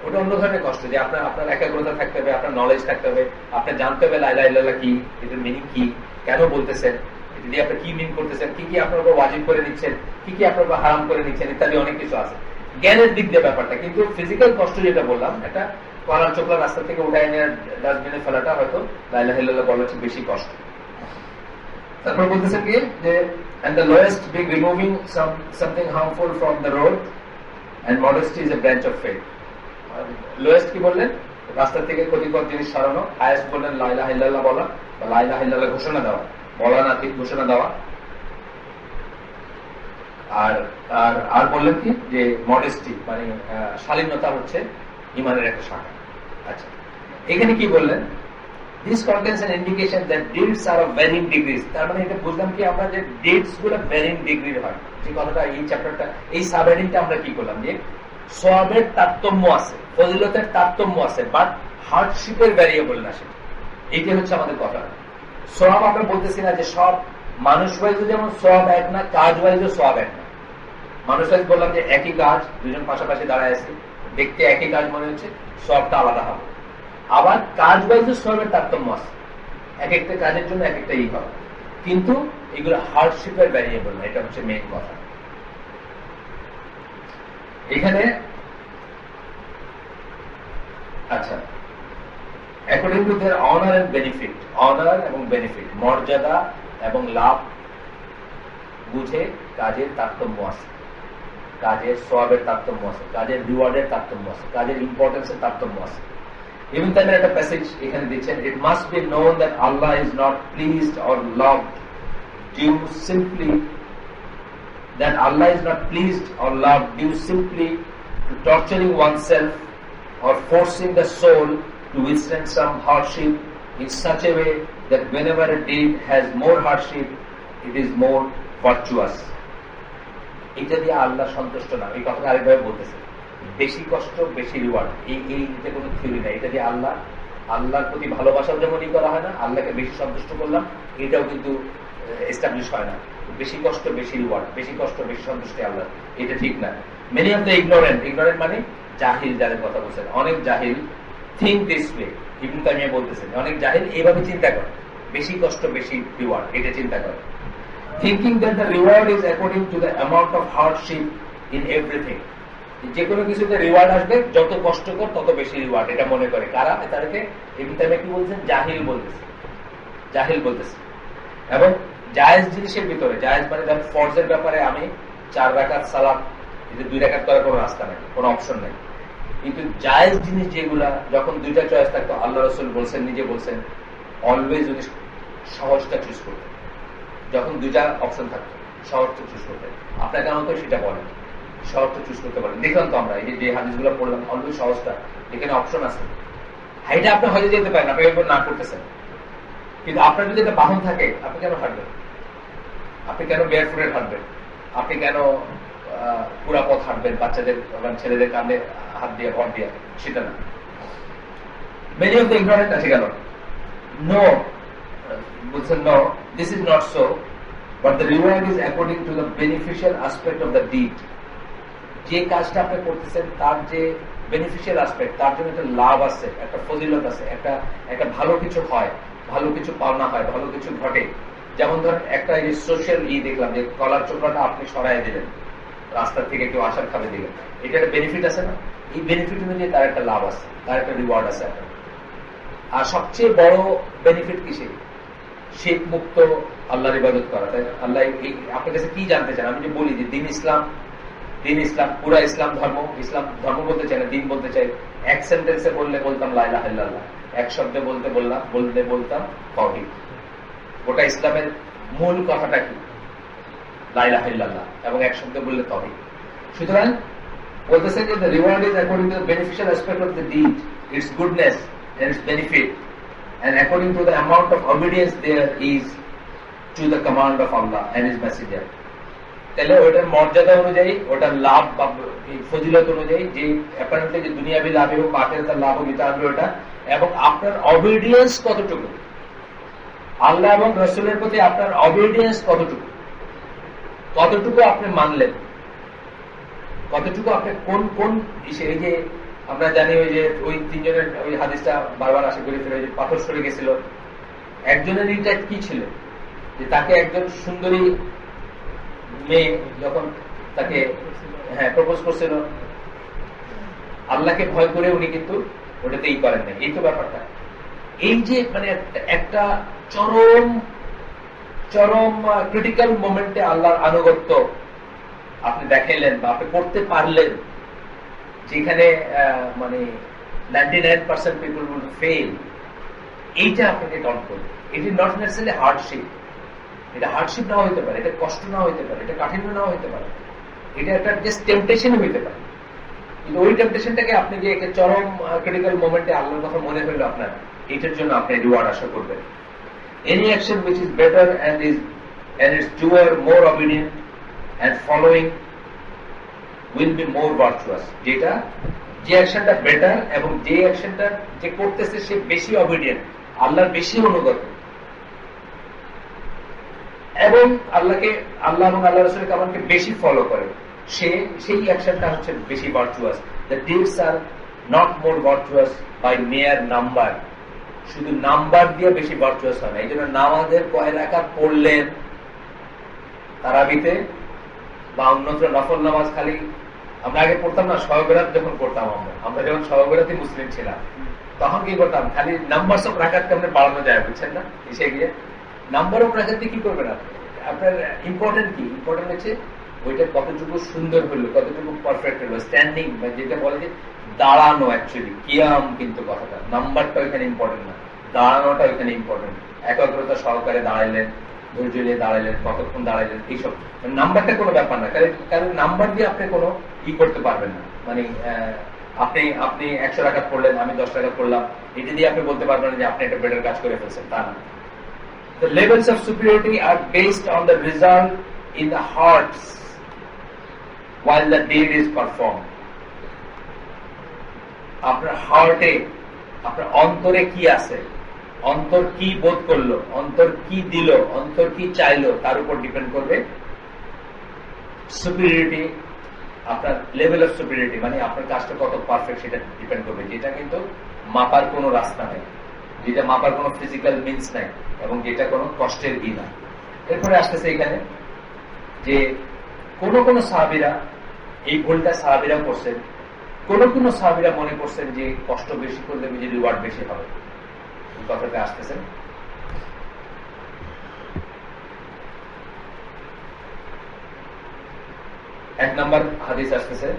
ওটা অন্য ধরনের কষ্ট, যে আপনার একাগ্রতা থাকতে হবে, আপনার নলেজ থাকতে হবে, আপনার জানতে হবে লা ইলাহা ইল্লাল্লাহ কি, এটার মিনিং কি, কেন বলতেছেন, এটা দিয়ে আপনি কি মিন করতেছেন, কি কি আপনার উপর ওয়াজিব করে নিচ্ছেন, কি কি আপনার উপর হারাম করে নিচ্ছেন, ইত্যাদি অনেক কিছু আছে জ্ঞানের দিক দিয়ে ব্যাপারটা। কিন্তু ফিজিক্যাল কষ্ট যেটা বললাম, এটা কলার চোখলা রাস্তা থেকে উঠায় নিয়ে ডাস্টবিনে ফেলাটা হয়তো লা ইলাহা ইল্লাল্লাহ বলার চেয়ে বেশি কষ্ট। তারপর বলতেছেন কি যে and the lowest being removing something harmful from the road, and modesty is a branch of faith. Lowest কি বললেন? রাস্তা থেকে ক্ষতিকর জিনিস সরানো। হাইয়েস্ট বললেন লা ইলাহা ইল্লাল্লাহ বলা, বা লা ইলাহা ইল্লাল্লাহ ঘোষণা দেওয়া, বলা না ঠিক ঘোষণা দেওয়া। আর আর আর বললেন কি যে মডেস্টি মানে শালীনতা হচ্ছে ইমানের একটা শাখা। আচ্ছা, এখানে কি বললেন? This contains an indication that deeds are of varying degrees. তার মানে এটা বুঝলাম কি আমরা যে deeds গুলো varying degree হয়, যে কথাটা এই চ্যাপ্টারটা এই সাবহেডিংটা আমরা কি করলাম, যে সওয়াবের তারতম্য আছে, ফজিলতের তারতম্য আছে, বাট হার্ডশিপের ভ্যারিয়েবল না, সেটা এইটাই হচ্ছে আমাদের কথা। সওয়াব আমরা বলতেছি না যে সব মানুষ ওয়াইজও যেমন সওয়াব এক না, কাজ ওয়াইজও সওয়াব এক না। মানুষ ওয়াইজ বললাম যে একই কাজ, দুজন পাশাপাশি দাঁড়ায় আছে, দেখতে একই কাজ মনে হচ্ছে, সওয়াবটা আলাদা হবে। আবার কাজ ওয়াইজও সওয়াবের তারতম্য আছে, এক একটা কাজের জন্য এক একটা ই হবে, কিন্তু এগুলো হার্ডশিপের ভ্যারিয়েবল না, এটা হচ্ছে মেইন কথা। এখানে আচ্ছা, according to their honour and benefit, honour এবং বেনিফিট, মর্যাদা এবং লাভ বুঝে কাজের তারতম্য আছে, কাজের সওয়াবের তারতম্য আছে, কাজের রিওয়ার্ডের তারতম্য আছে, কাজের ইম্পর্টেন্সের তারতম্য আছে। ইবন তাইমিয়ার একটা প্যাসেজ এখানে দিচ্ছেন, it must be known that Allah is not pleased or loved due simply to torturing oneself or forcing the soul to withstand some hardship in such a way that whenever a deed has more hardship, it is more virtuous. এটা দিয়ে আল্লাহ সন্তুষ্ট না। এই কথাটা আরেকভাবে বলতেছে, বেশি কষ্ট বেশি রিওয়ার্ড, এইটা কোনো থিওরি না। এটা দিয়ে আল্লাহর প্রতি ভালোবাসাও যেমনই করা হয় না, আল্লাহকে বেশি সন্তুষ্ট করলাম এটাও কিন্তু এস্টাবলিশ হয় না। বেশি কষ্ট বেশি রিওয়ার্ড, বেশি কষ্ট বেশি সন্তুষ্টি আল্লাহ, এটা ঠিক না। মেনি অফ দ্য ইগনোরেন্ট মানে জাহিল, যাদের কথা বলছেন, অনেক জাহিল থিঙ্ক দিস ওয়ে। ইবন তাইমিয়া বলতেছেন অনেক জাহিল এইভাবে চিন্তা করে, বেশি কষ্ট বেশি রিওয়ার্ড, এটা চিন্তা করে। Thinking that the reward is according to the amount of hardship in everything, যে কোনো কিছুতে রিওয়ার্ড আসবে, যত কষ্টকর তত বেশি রিওয়ার্ড, এটা মনে করে কারা? তাদেরকে ইবন তাইমিয়া কি বলছেন? জাহিল বলতেছে। এবং জায়েজ জিনিসের ভিতরে, জায়েজ মানে ধরেন ফরজের ব্যাপারে আমি 4 রাকাত সালাত, কিন্তু 2 রাকাত করার কোনো রাস্তা নেই, কোনো অপশন নেই। কিন্তু জায়েজ জিনিস যেগুলা, যখন 2টা চয়েস থাকতো, আল্লাহ রাসূল বলছেন, নিজে বলছেন, অলওয়েজ উনি সহজটা চুজ করতেন। যখন 2টা অপশন থাকতো, সহজটা চুজ করতেন। আপনাকে আমাকে সেটা বলেন, সহজটা চুজ করতে পারেন। দেখলাম তো আমরা এই যে হাদিসগুলো পড়লাম, অলওয়েজ সহজটা, এখানে অপশন আছে, এটা আপনি হয়তো যেতে পারেন, আপনি এরপর না করতেছেন। কিন্তু আপনার যদি একটা বাহন থাকে, আপনি কেন হাঁটবেন? আপনি কেন বেয়ার ফুটেড হাঁটবেন? আপনি কেন পুরা পথ হাঁটবেন বাচ্চাদের ছেলেদের কাঁধে হাত দিয়ে ভর দিয়ে? সেটা না। মেনি অফ দ্য ইগনোরেন্ট আছে গেল নো, বলছেন no, this is not so, but the reward is according to the beneficial aspect of the deed. যে কাজটা আপনি করতেছেন তার যে বেনিফিশিয়াল অ্যাসপেক্ট, তার জন্য একটা লাভ আছে, একটা ফজিলত আছে, একটা ভালো কিছু হয়, ভালো কিছু পাওনা হয়, ভালো কিছু ঘটে। যেমন ধরেন একটা এই সোশ্যাল দেখলাম যে কলার চোখটা আপনি সরাই দিলেন, রাস্তা থেকে কেউ আসার খাবে দিলেন, এটা একটা বেনিফিট আছে না? এই বেনিফিট অনুযায়ী তার একটা লাভ আছে, তার একটা রিওয়ার্ড আছে। আর সবচেয়ে বড় বেনিফিট কিসে? শিরক মুক্ত আল্লাহর ইবাদত করা। তাই আল্লাহ আপনার কাছে কি জানতে চান? আমি যে বলি যে দিন ইসলাম, পুরা ইসলাম ধর্ম বলতে চাই না, দিন বলতে চাই। এক সেন্টেন্সে বলতাম লা ইলাহা ইল্লাল্লাহ, এক শব্দে বলতাম তাওহীদ। গোটা ইসলামের মূল কথাটা কি? লা ইলাহা ইল্লাল্লাহ, এবং এক শব্দে বললে তাওহীদ। সুতরাং বলতেছেন যে the reward is according to the beneficial aspect of the deed, its goodness and its benefit, and according to the amount of obedience there is to the command of Allah and His Messenger. তাহলে ওটার মর্যাদা অনুযায়ী, ওটার লাভ বা ফজিলত অনুযায়ী, যে apparently যে দুনিয়াবি লাভে হোক, আখিরাতের লাভ হোক, এটা আসবে ওটা। এবং আপনার অবিডিয়েন্স কতটুকু, আল্লাহ এবং রাসূলের প্রতি আপনার অবিডিয়েন্স কতটুকু আপনি মানলেন, কতটুকু আপনি কোন এই যে আমরা জানি ওই 3 জনের ওই হাদিসটা বারবার আশা করে ফেলে, যে পাথর সরে গেছিল। একজনের এইটা কি ছিল যে তাকে একজন সুন্দরী মেয়ে যখন তাকে প্রপোজ করছিল, আল্লাহকে ভয় করে উনি কিন্তু ওটাতেই করেন না। এই তো ব্যাপারটা। এই যে মানে একটা চরম ক্রিটিক্যাল মোমেন্টে আল্লাহর আনুগত্য আপনি দেখাইলেন বা আপনি করতে পারলেন, যেখানে মানে 99% পিপল উইল ফেল। এইটা আপনাকে কাউন্ট করবে। ইট ইজ নট নেসেসারিলি হার্ডশিপ। এটা হার্ডশিপ নাও হইতে পারে, এটা কষ্ট নাও হইতে পারে, এটা কাঠিন্য নাও হইতে পারে, এটা একটা জাস্ট টেম্পটেশন হইতে পারে। কিন্তু ওই টেম্পটেশনটাকে আপনি যে একটা চরম ক্রিটিক্যাল মোমেন্টে আল্লাহর কথা মনে হইলো আপনার, এটার জন্য আপনি রিওয়ার্ড আশা করবেন। Any action which is better and its doer more obedient and following will be more virtuous. যেটা যে অ্যাকশনটা বেটার এবং যে অ্যাকশনটা যে করতেছে সে বেশি অবিডিয়েন্ট, আল্লাহর বেশি অনুগত, এবং আল্লাহ এবং আল্লাহ রাসূলের কামানকে বেশি ফলো করে, সেই অ্যাকশনটা হচ্ছে বেশি virtuous. The deeds are not more virtuous by mere number. শুধু নাম্বার দিয়ে বেশি ভার্চুয়াস হয় না। এই জন্য নামাজের কয় রাকাত পড়লেন তারাবিতে বা অন্যত্র নফল নামাজ, খালি আমরা আগে পড়তাম না শবে বরাত, যখন পড়তাম আমরা যখন শবে বরাতে মুসলিম ছিলাম, তখন কি করতাম? খালি নাম্বারস অফ রাকাত কেমনে বাড়ানো যায়, বুঝছেন না? এসে গিয়ে নাম্বার অফ রাকাত কি করবেন আপনি? আপনার ইম্পর্টেন্ট কি? ইম্পর্টেন্ট হচ্ছে ওইটা কতটুকু সুন্দর হলো, কতটুকু পারফেক্ট হলো, স্ট্যান্ডিং বা যেটা বলে যে দাঁড়ানো, অ্যাকচুয়ালি কিয়াম কিন্তু কথাটা, নাম্বারটা ওইখানে ইম্পর্টেন্ট না, দাঁড়ানোটা ওইখানে ইম্পর্টেন্ট। একাগ্রতা সহকারে দাঁড়াইলেন, ধৈর্য নিয়ে দাঁড়াইলেন, কতক্ষণ দাঁড়াইলেন, এইসব নাম্বারটা কোনো ব্যাপার না, কারণ নাম্বার দিয়ে আপনি কোনো করতে পারবেন না। মানে আপনি 100 রাকাত পড়লেন, আমি 10 রাকাত পড়লাম, এটা দিয়ে আপনি বলতে পারবেন যে আপনি একটা বেটার কাজ করে ফেলছেন, তা না। The levels of superiority are based on the result in the hearts while the deed is performed. আপনার হার্টে, আপনার অন্তরে কি আছে, অন্তর কি বোধ করলো, অন্তর কি দিল, অন্তর কি চাইলো, তার উপর ডিপেন্ড করবে সুপিরিয়রিটি। আপনার লেভেল অফ সুপিরিয়রিটি মানে আপনার কাজটা কত পারফেক্ট সেটা ডিপেন্ড করবে, যেটা কিন্তু মাপার কোনো রাস্তা নেই, যেটা মাপার কোনো ফিজিক্যাল মিনস নাই, এবং যেটা কোনো কষ্টের ই না। এরপরে আসতেছে এখানে যে কোন সাহাবীরা এই ভুলটা সাহাবীরা করছেন, কোন সাহাবীরা মনে করছেন যে কষ্ট বেশি করলে যে রিওয়ার্ড বেশি হবে। এই কথাটা আসতেছেন। এক নম্বর হাদিস আসতেছে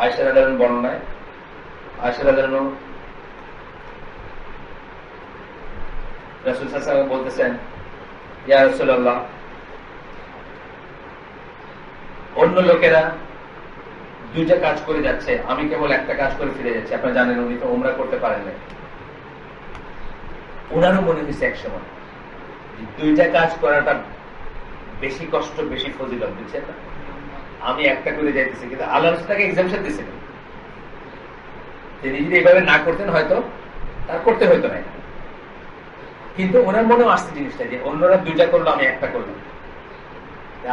আয়েশা রাদিয়াল্লাহু আনহা বর্ণনায়। আয়েশা রাদিয়াল্লাহু আনহা রাসূল সাল্লাল্লাহু আলাইহি ওয়াসাল্লাম বলতেছেন, ইয়া রাসূলুল্লাহ, অন্য লোকেরা দুইটা কাজ করে যাচ্ছে, আমি কেবল একটা কাজ করে ফিরে যাচ্ছি। আপনারা জানেন উনি তো উমরা করতে পারেন না। ওনারও মনে হয়েছে একসময় দুইটা কাজ করাটা বেশি কষ্ট, বেশি ফজিলত, বুঝছেন না? আমি একটা করে যাইতেছি, কিন্তু আল্লাহ তাকে এক্সামশন দিয়েছিলেন। তিনি যদি এইভাবে না করতেন হয়তো তার করতে হইতো না, কিন্তু ওনার মনেও আসছে জিনিসটা যে অন্যরা দুইটা করলো, আমি একটা করলাম।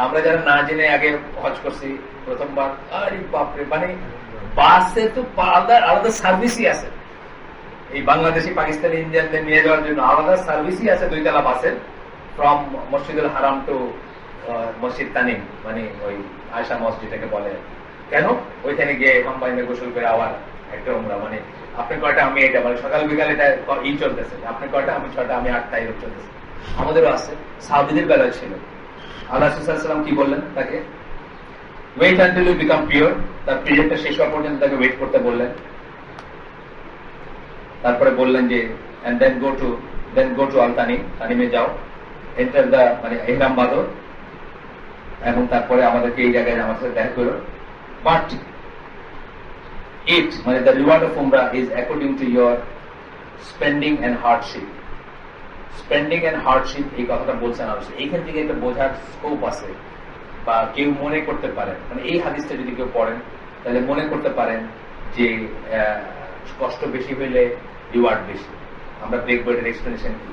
আমরা যারা না জেনে আগে হজ করছি প্রথমবার, আরে বাপরে, মানে বাসে তো আলাদা আলাদা সার্ভিসই আছে। এই বাংলাদেশি, পাকিস্তানি, ইন্ডিয়ানদের নিয়ে যাওয়ার জন্য আলাদা সার্ভিসই আছে, 2 তলা বাসের, ফ্রম মসজিদুল হারাম টু মসজিদ তানিম, মানে ওই আয়সা মসজিদটাকে বলে। কেন? ওইখানে গিয়ে হাম্বাইনে গোসল করে আবার একটা উমরা, মানে আপনি কয়টা আমি এটা, মানে সকাল বিকাল এটা চলতেছে, আপনি কয়টা আমি 6টা, আমি 8টা, এরকম চলতেছে। আমাদেরও আছে, সাহাবীদের বেলায় ছিল। আল্লাহ রাসূল সাল্লাল্লাহু আলাইহি ওয়াসাল্লাম কি বললেন তাকে? Wait until you become pure, তার পিরিয়ডটা শেষ হওয়া পর্যন্ত তাকে ওয়েট করতে বললেন। তারপরে বললেন যে এন্ড দেন গো টু আল তানিম, তানিমে যাও, এন্টার দা, মানে ইহরাম বাঁধো, এবং তারপরে আমাদেরকে এই জায়গায় আমার সাথে দেখা করো। বাট ইট, মানে দ্য রিওয়ার্ড অফ উমরা is according to your spending and hardship. Spending and hardship, এই কথাটা বলছেন অবশ্যই। এইখান থেকে একটা বোঝার স্কোপ আছে, বা কেউ মনে করতে পারেন, মানে এই হাদিসটা যদি কেউ পড়েন তাহলে মনে করতে পারেন যে কষ্ট বেশি হইলে রিওয়ার্ড বেশি। আমরা দেখবো এটার এক্সপ্লেনেশন কি।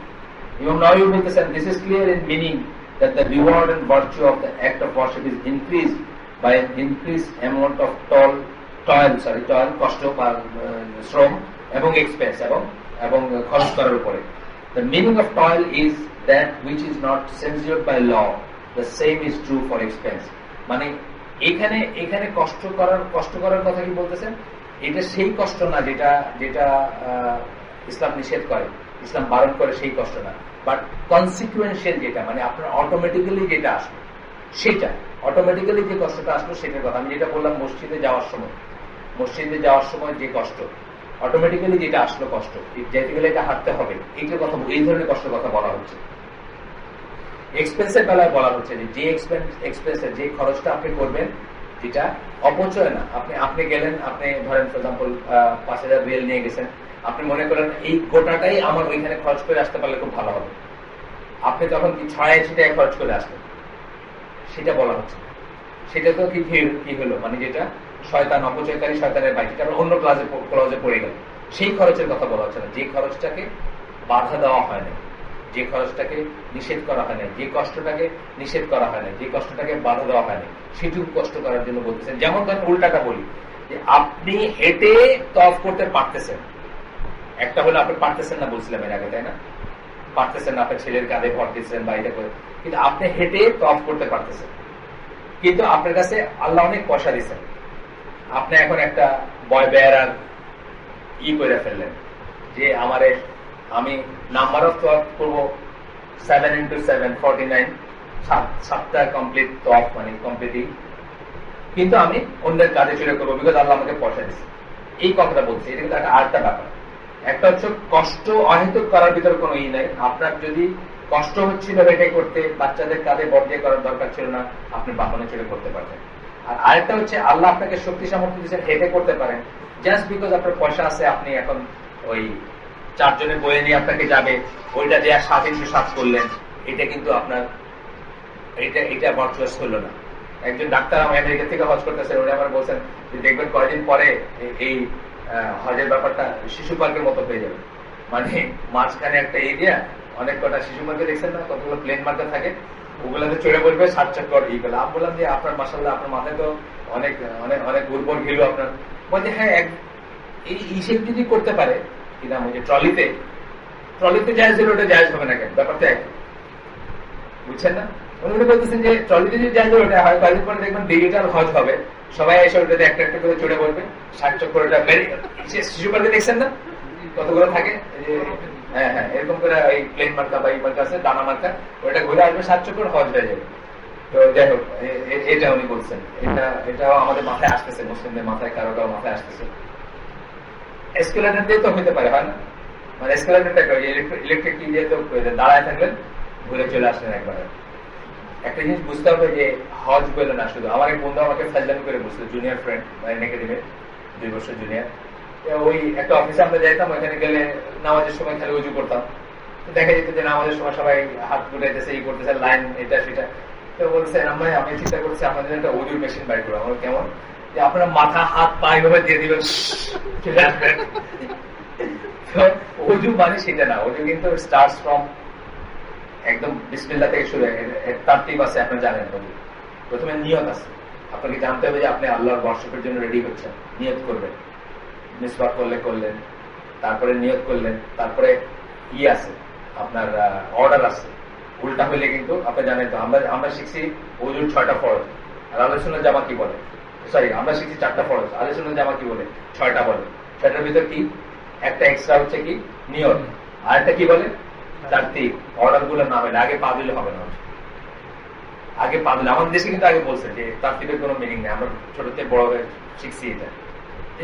ইমাম নাওয়ী বলতেছেন, this is clear in meaning that the reward and virtue of the act of worship is increased by an increased amount of toil, কষ্ট বা শ্রম, এবং এক্সপেন্স, এবং খরচ করার উপরে। The meaning of toil is that which is not censured by law. The same is true for expense. মানে এখানে কষ্ট করার কথা কি বলতেছেন? এটা সেই কষ্ট না যেটা ইসলাম নিষেধ করে, ইসলাম বারণ করে, সেই কষ্ট না, বাট কনসিকুয়েন্সিয়াল যেটা, মানে আপনার অটোমেটিক্যালি যেটা আসলো, সেটা অটোমেটিক্যালি যে কষ্টটা আসলো সেটার কথা। আমি যেটা বললাম মসজিদে যাওয়ার সময় যে কষ্ট, অটোমেটিক্যালি যেটা আসলো কষ্ট, যেতে গেলে এটা হাঁটতে হবে, এইটার কথা, এই ধরনের কষ্টের কথা বলা হচ্ছে। এক্সপেন্সের বেলায় বলা হচ্ছে যে এক্সপেন্সের যে খরচটা আপনি করবেন, যেটা অপচয় না। আপনি গেলেন, আপনি ধরেন ফর এক্সাম্পল 5,000 রিয়াল নিয়ে গেছেন, আপনি মনে করেন এই গোটাটাই আমার ওইখানে খরচ করে আসতে পারলে খুব ভালো হবে, আপনি তখন কি 86 টাকা খরচ করে আসবেন, সেটা বলা হচ্ছে। সেটা তো কি হলো, মানে যেটা শয়তান, অপচয়কারী শয়তানের বাইক, এটা অন্য ক্লজে পড়ে গেল, সেই খরচের কথা বলা হচ্ছে না। যে খরচটাকে বাধা দেওয়া হয় না, যে খরচটাকে নিষেধ করা হয় না, যে কষ্টটাকে নিষেধ করা হয় না, যে কষ্টটাকে বাধা দেওয়া হয় না, সেটুকু কষ্ট করার জন্য বলতেছেন। যেমন ধরেন উল্টাটা বলি, যে আপনি হেঁটে তওয়াফ করতে পারতেছেন, একটা হলো আপনি পারতেছেন না, বলছিলাম এর আগে, তাই না? পারতেছেন না, আপনার ছেলের কাঁধে ভর দিচ্ছেন বা এটা করে, কিন্তু আপনি হেঁটে তওয়াফ করতে পারতেছেন, কিন্তু আপনার কাছে আল্লাহ অনেক পয়সা দিচ্ছেন। আপনি এখন একটা বয় বেয়ার করে ফেললেন যে আমি নাম্বার অফ তওয়াফ করবো 7 × 7 49, 7টা কমপ্লিট তওয়াফ, মানে কমপ্লিটলি কিন্তু আমি অন্যের কাজে চলে করবো, বিকজ আল্লাহ আমাকে পয়সা দিচ্ছে। এই কথাটা বলছি, এটা কিন্তু একটা আরেকটা ব্যাপার। একটা হচ্ছে কষ্ট অহেতুক করার ভিতরে কোনো ই নাই। আপনার যদি কষ্ট হচ্ছিল এটাই করতে, বাচ্চাদের কাঁধে বর্জ্য করার দরকার ছিল না, আপনি বাহনে চড়ে করতে পারবেন। আর আরেকটা হচ্ছে আল্লাহ আপনাকে শক্তি সামর্থ্য দিচ্ছেন, হেঁটে করতে পারেন, জাস্ট বিকজ আপনার পয়সা আছে, আপনি এখন ওই 4 জনের বয়ে নিয়ে আপনাকে যাবে, ওইটা দিয়ে 7 করলেন, এটা কিন্তু আপনার এটা ভার্চুয়াস হলো না। একজন ডাক্তার আমার আমেরিকা থেকে হজ করতেছেন, উনি আমার বলছেন যে দেখবেন কয়েকদিন পরে এই হজের ব্যাপারটা শিশু পার্কের মতো হয়ে যাবে। মানে মাঝখানে একটা এরিয়া, অনেক কটা শিশু পার্কে দেখছেন না, কতগুলো প্লেন মার্কা থাকে, ওগুলোতে চড়ে বলবে 7 চক্কর ই গেল। আমি বললাম যে আপনার মাসাল্লাহ, আপনার মাথায় তো অনেক অনেক অনেক উর্বর গেল আপনার। বলছে হ্যাঁ, এই হিসেব যদি করতে পারে কিনা, ওই যে ট্রলিতে জায়জ হলে ওটা জায়জ হবে না কেন, ব্যাপারটা এক, বুঝছেন না? উনি বলতেছেন যে ট্রলিতে যদি জায়জ হলে ওটা হয়, কয়েকদিন পরে দেখবেন ডিজিটাল হজ হবে, সবাই এসে ওটাতে একটা একটা করে চড়ে বলবে 7 চক্কর। ওটা শিশু পার্কে দেখছেন না কতগুলো থাকে, হ্যাঁ হ্যাঁ, এরকম করে ওই প্লেন মার্কা বা এই মার্কা আছে, দানা মার্কা, ওটা ঘুরে আসবে 7 চক্কর, হজ হয়ে যাবে। তো যাই হোক, এটা উনি বলছেন, এটাও আমাদের মাথায় আসতেছে, মুসলিমদের মাথায় কারো কারো মাথায় আসতেছে। এসকেলেটর দিয়ে তো হইতে পারে, হয় না? মানে এসকেলেটরটা ইলেকট্রিক কি দিয়ে তো দাঁড়ায় থাকলেন, ঘুরে চলে আসলেন একবারে। একটা জিনিস বুঝতে হবে যে হজ বলে না শুধু। আমার এক বন্ধু আমাকে ফাজলামি করে বলছিল, জুনিয়র ফ্রেন্ড, মানে নেগেটিভে 2 বছর জুনিয়র। ওই একটা অফিসে আমরা যাইতাম, ওইখানে গেলে নামাজের সময় খালি উজু করতাম, দেখা যেত যে নামাজের সময় সবাই হাত গুটাইতেছে, এই করতেছে, লাইন এটা সেটা। তো বলছে আমি চিন্তা করছি আপনাদের একটা উজুর মেশিন বাইর করবো। আমার কেমন যে আপনারা মাথা হাত পা এইভাবে দিয়ে দিবেন, চলে আসবেন। তো উজু মানে সেটা না, উজু কিন্তু স্টার্টস ফ্রম একদম বিসমিল্লাহ থেকে শুরু হয়, তারতিব আছে, আপনি জানেন। প্রথমে নিয়ত আছে, আপনাকে জানতে হবে যে আপনি আল্লাহর বর্ষকের জন্য রেডি হচ্ছেন, নিয়ত করবেন, মিসওয়াক করলেন, তারপরে নিয়ত করলেন, তারপরে আছে আপনার অর্ডার আছে। উল্টা হইলে কিন্তু আপনি জানেন তো, আমরা শিখছি ওজুর 6টা ফরজ, আর আলোচনা জামা কি বলে, সরি আমরা শিখছি 4টা ফরজ, আলোচনা জামা কি বলে 6টা বলে। 6টার ভিতর কি একটা এক্সট্রা হচ্ছে কি নিয়ত, আর একটা কি বলে তারতিব। অর্ডার গুলো না হলে আগে পা দিলে হবে না, আগে পা দিলে। আমাদের দেশে কিন্তু আগে বলছে যে তারতিবের কোনো মিনিং নেই, আমরা ছোটতে বড় হয়ে শিখছি এটা।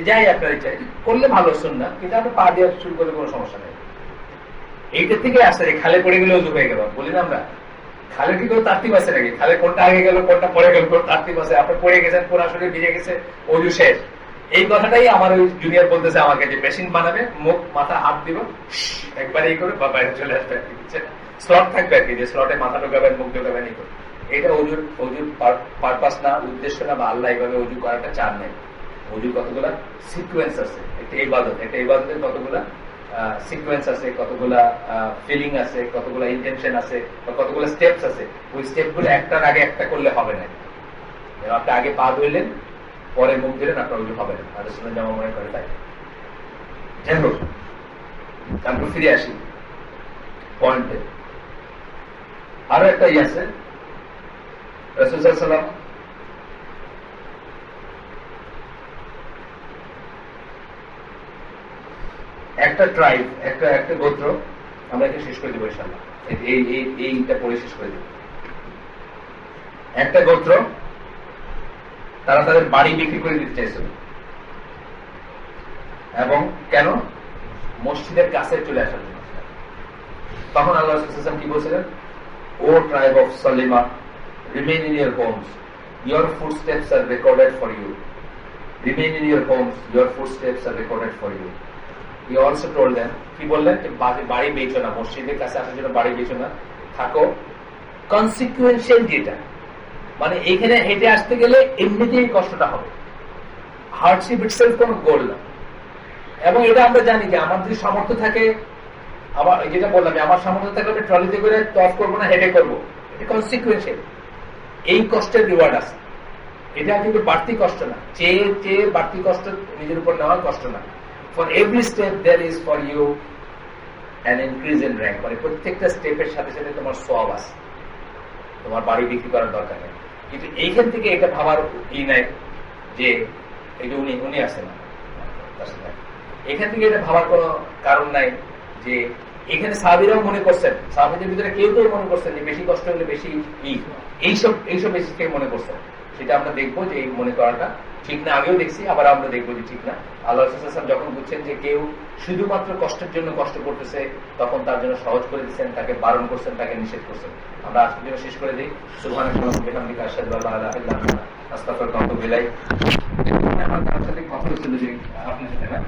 যাই আপনার ইচ্ছা করলে ভালো, শুন না, কিন্তু আপনি পা দিয়ে শুরু করলে কোনো সমস্যা নেই। এইটা থেকে আসে খালে পড়ে গেলে উজু হয়ে গেল, বলি না আমরা। খালে কি কোনো তারতিব আছে নাকি? খালে কোনটা আগে গেল কোনটা পরে গেল, কোন তারতিব আছে? আপনি পড়ে গেছেন, পুরা শরীর ভিজে গেছে, উজু শেষ। এই কথাটাই আমার ওই জুনিয়র বলতেছে আমাকে, যে মেশিন বানাবে, মুখ মাথা হাত দিব, একবার এই করে বা বাইরে চলে আসবে আর কি, বুঝছেন? স্লট থাকবে আর কি, যে স্লটে মাথা ঢোকাবেন, মুখ ঢোকাবেন, এই করে। এটা অজুর পারপাস না, উদ্দেশ্য না, বা আল্লাহ এইভাবে অজু করাটা চান নেই। অজুর কতগুলা সিকুয়েন্স আছে, একটা ইবাদতের কতগুলা সিকুয়েন্স আছে, কতগুলা ফিলিং আছে, কতগুলা ইন্টেনশন আছে, বা কতগুলা স্টেপস আছে। ওই স্টেপগুলো একটার আগে একটা করলে হবে না। আপনি আগে পা ধুইলেন, পরে মুখ দিলেন, আপনার অজু হবে না। আলোচনা যেমন মনে করে তাই। যাই হোক, তারপর ফিরে আসি পয়েন্টে। আরো একটা আছে, রাসূল সাল্লাল্লাহু আলাইহি ওয়াসাল্লাম একটা ট্রাইব, একটা গোত্র, আমরা এটা শেষ করে দেবো ইনশাআল্লাহ, এইটা পড়ে শেষ করে দেব। একটা গোত্র, তারা তাদের বাড়ি বিক্রি করে দিতে চাইছিল, এবং কেন? মসজিদের কাছে চলে আসার জন্য। তখন আল্লাহ রাসূল সাল্লাল্লাহু আলাইহি ওয়াসাল্লাম কি বলছিলেন? O tribe of Salima, remain in your homes, your footsteps are recorded for you. Remain in your homes, your footsteps are recorded for you. He also told them, কি বললেন? বাড়ি বেচো না, মসজিদের কাছে আসার জন্য বাড়ি বেচো না, থাকো কনসিকুয়েন্সিয়াল। যেটা মানে এখানে হেঁটে আসতে গেলে এমনিতেই কষ্টটা হবে, হার্ডশিপ ইটসেলফ কোনো গোল না। এবং এটা আমরা জানি যে আমার যদি সামর্থ্য থাকে, আমার যেটা বললাম, আমার সামর্থ্য থাকলে আমি ট্রলিতে করে টপ করবো না, হেঁটে করবো, এটা কনসিকুয়েন্সিয়াল। এই কষ্টের রিওয়ার্ড আছে, এটা কিন্তু বাড়তি কষ্ট না, চেয়ে বাড়তি কষ্ট নিজের উপর নেওয়ার কষ্ট না। For every step there is for you an increase in rank, মানে প্রত্যেকটা স্টেপের সাথে সাথে তোমার সওয়াব আছে, তোমার বাড়ি বিক্রি করার দরকার নেই। কিন্তু এইখান থেকে এটা ভাবার নাই যে এটা উনি আসে না, এখান থেকে এটা ভাবার কোনো কারণ নাই যে এখানে সাহাবীরাও মনে করছেন, সাহাবীদের ভিতরে কেউ কেউ মনে করছেন যে বেশি কষ্ট হলে বেশি এইসব বেশি থেকে মনে করছেন। সেটা আমরা দেখবো যে এই মনে করাটা ঠিক না। আগেও দেখছি, আবার আমরা দেখবো যে ঠিক না। আল্লাহ রাসূল যখন বুঝছেন যে কেউ শুধুমাত্র কষ্টের জন্য কষ্ট করতেছে, তখন তার জন্য সহজ করে দিচ্ছেন, তাকে বারণ করছেন, তাকে নিষেধ করছেন। আমরা আজকের জন্য শেষ করে দিই। সুবহানাল্লাহি ওয়া বিহামদিহি আশহাদু আল্লা ইলাহা ইল্লা আনতা আস্তাগফিরুকা ওয়া আতুবু ইলাইক। আমার তার সাথে কথা হচ্ছিল যে আপনার সাথে না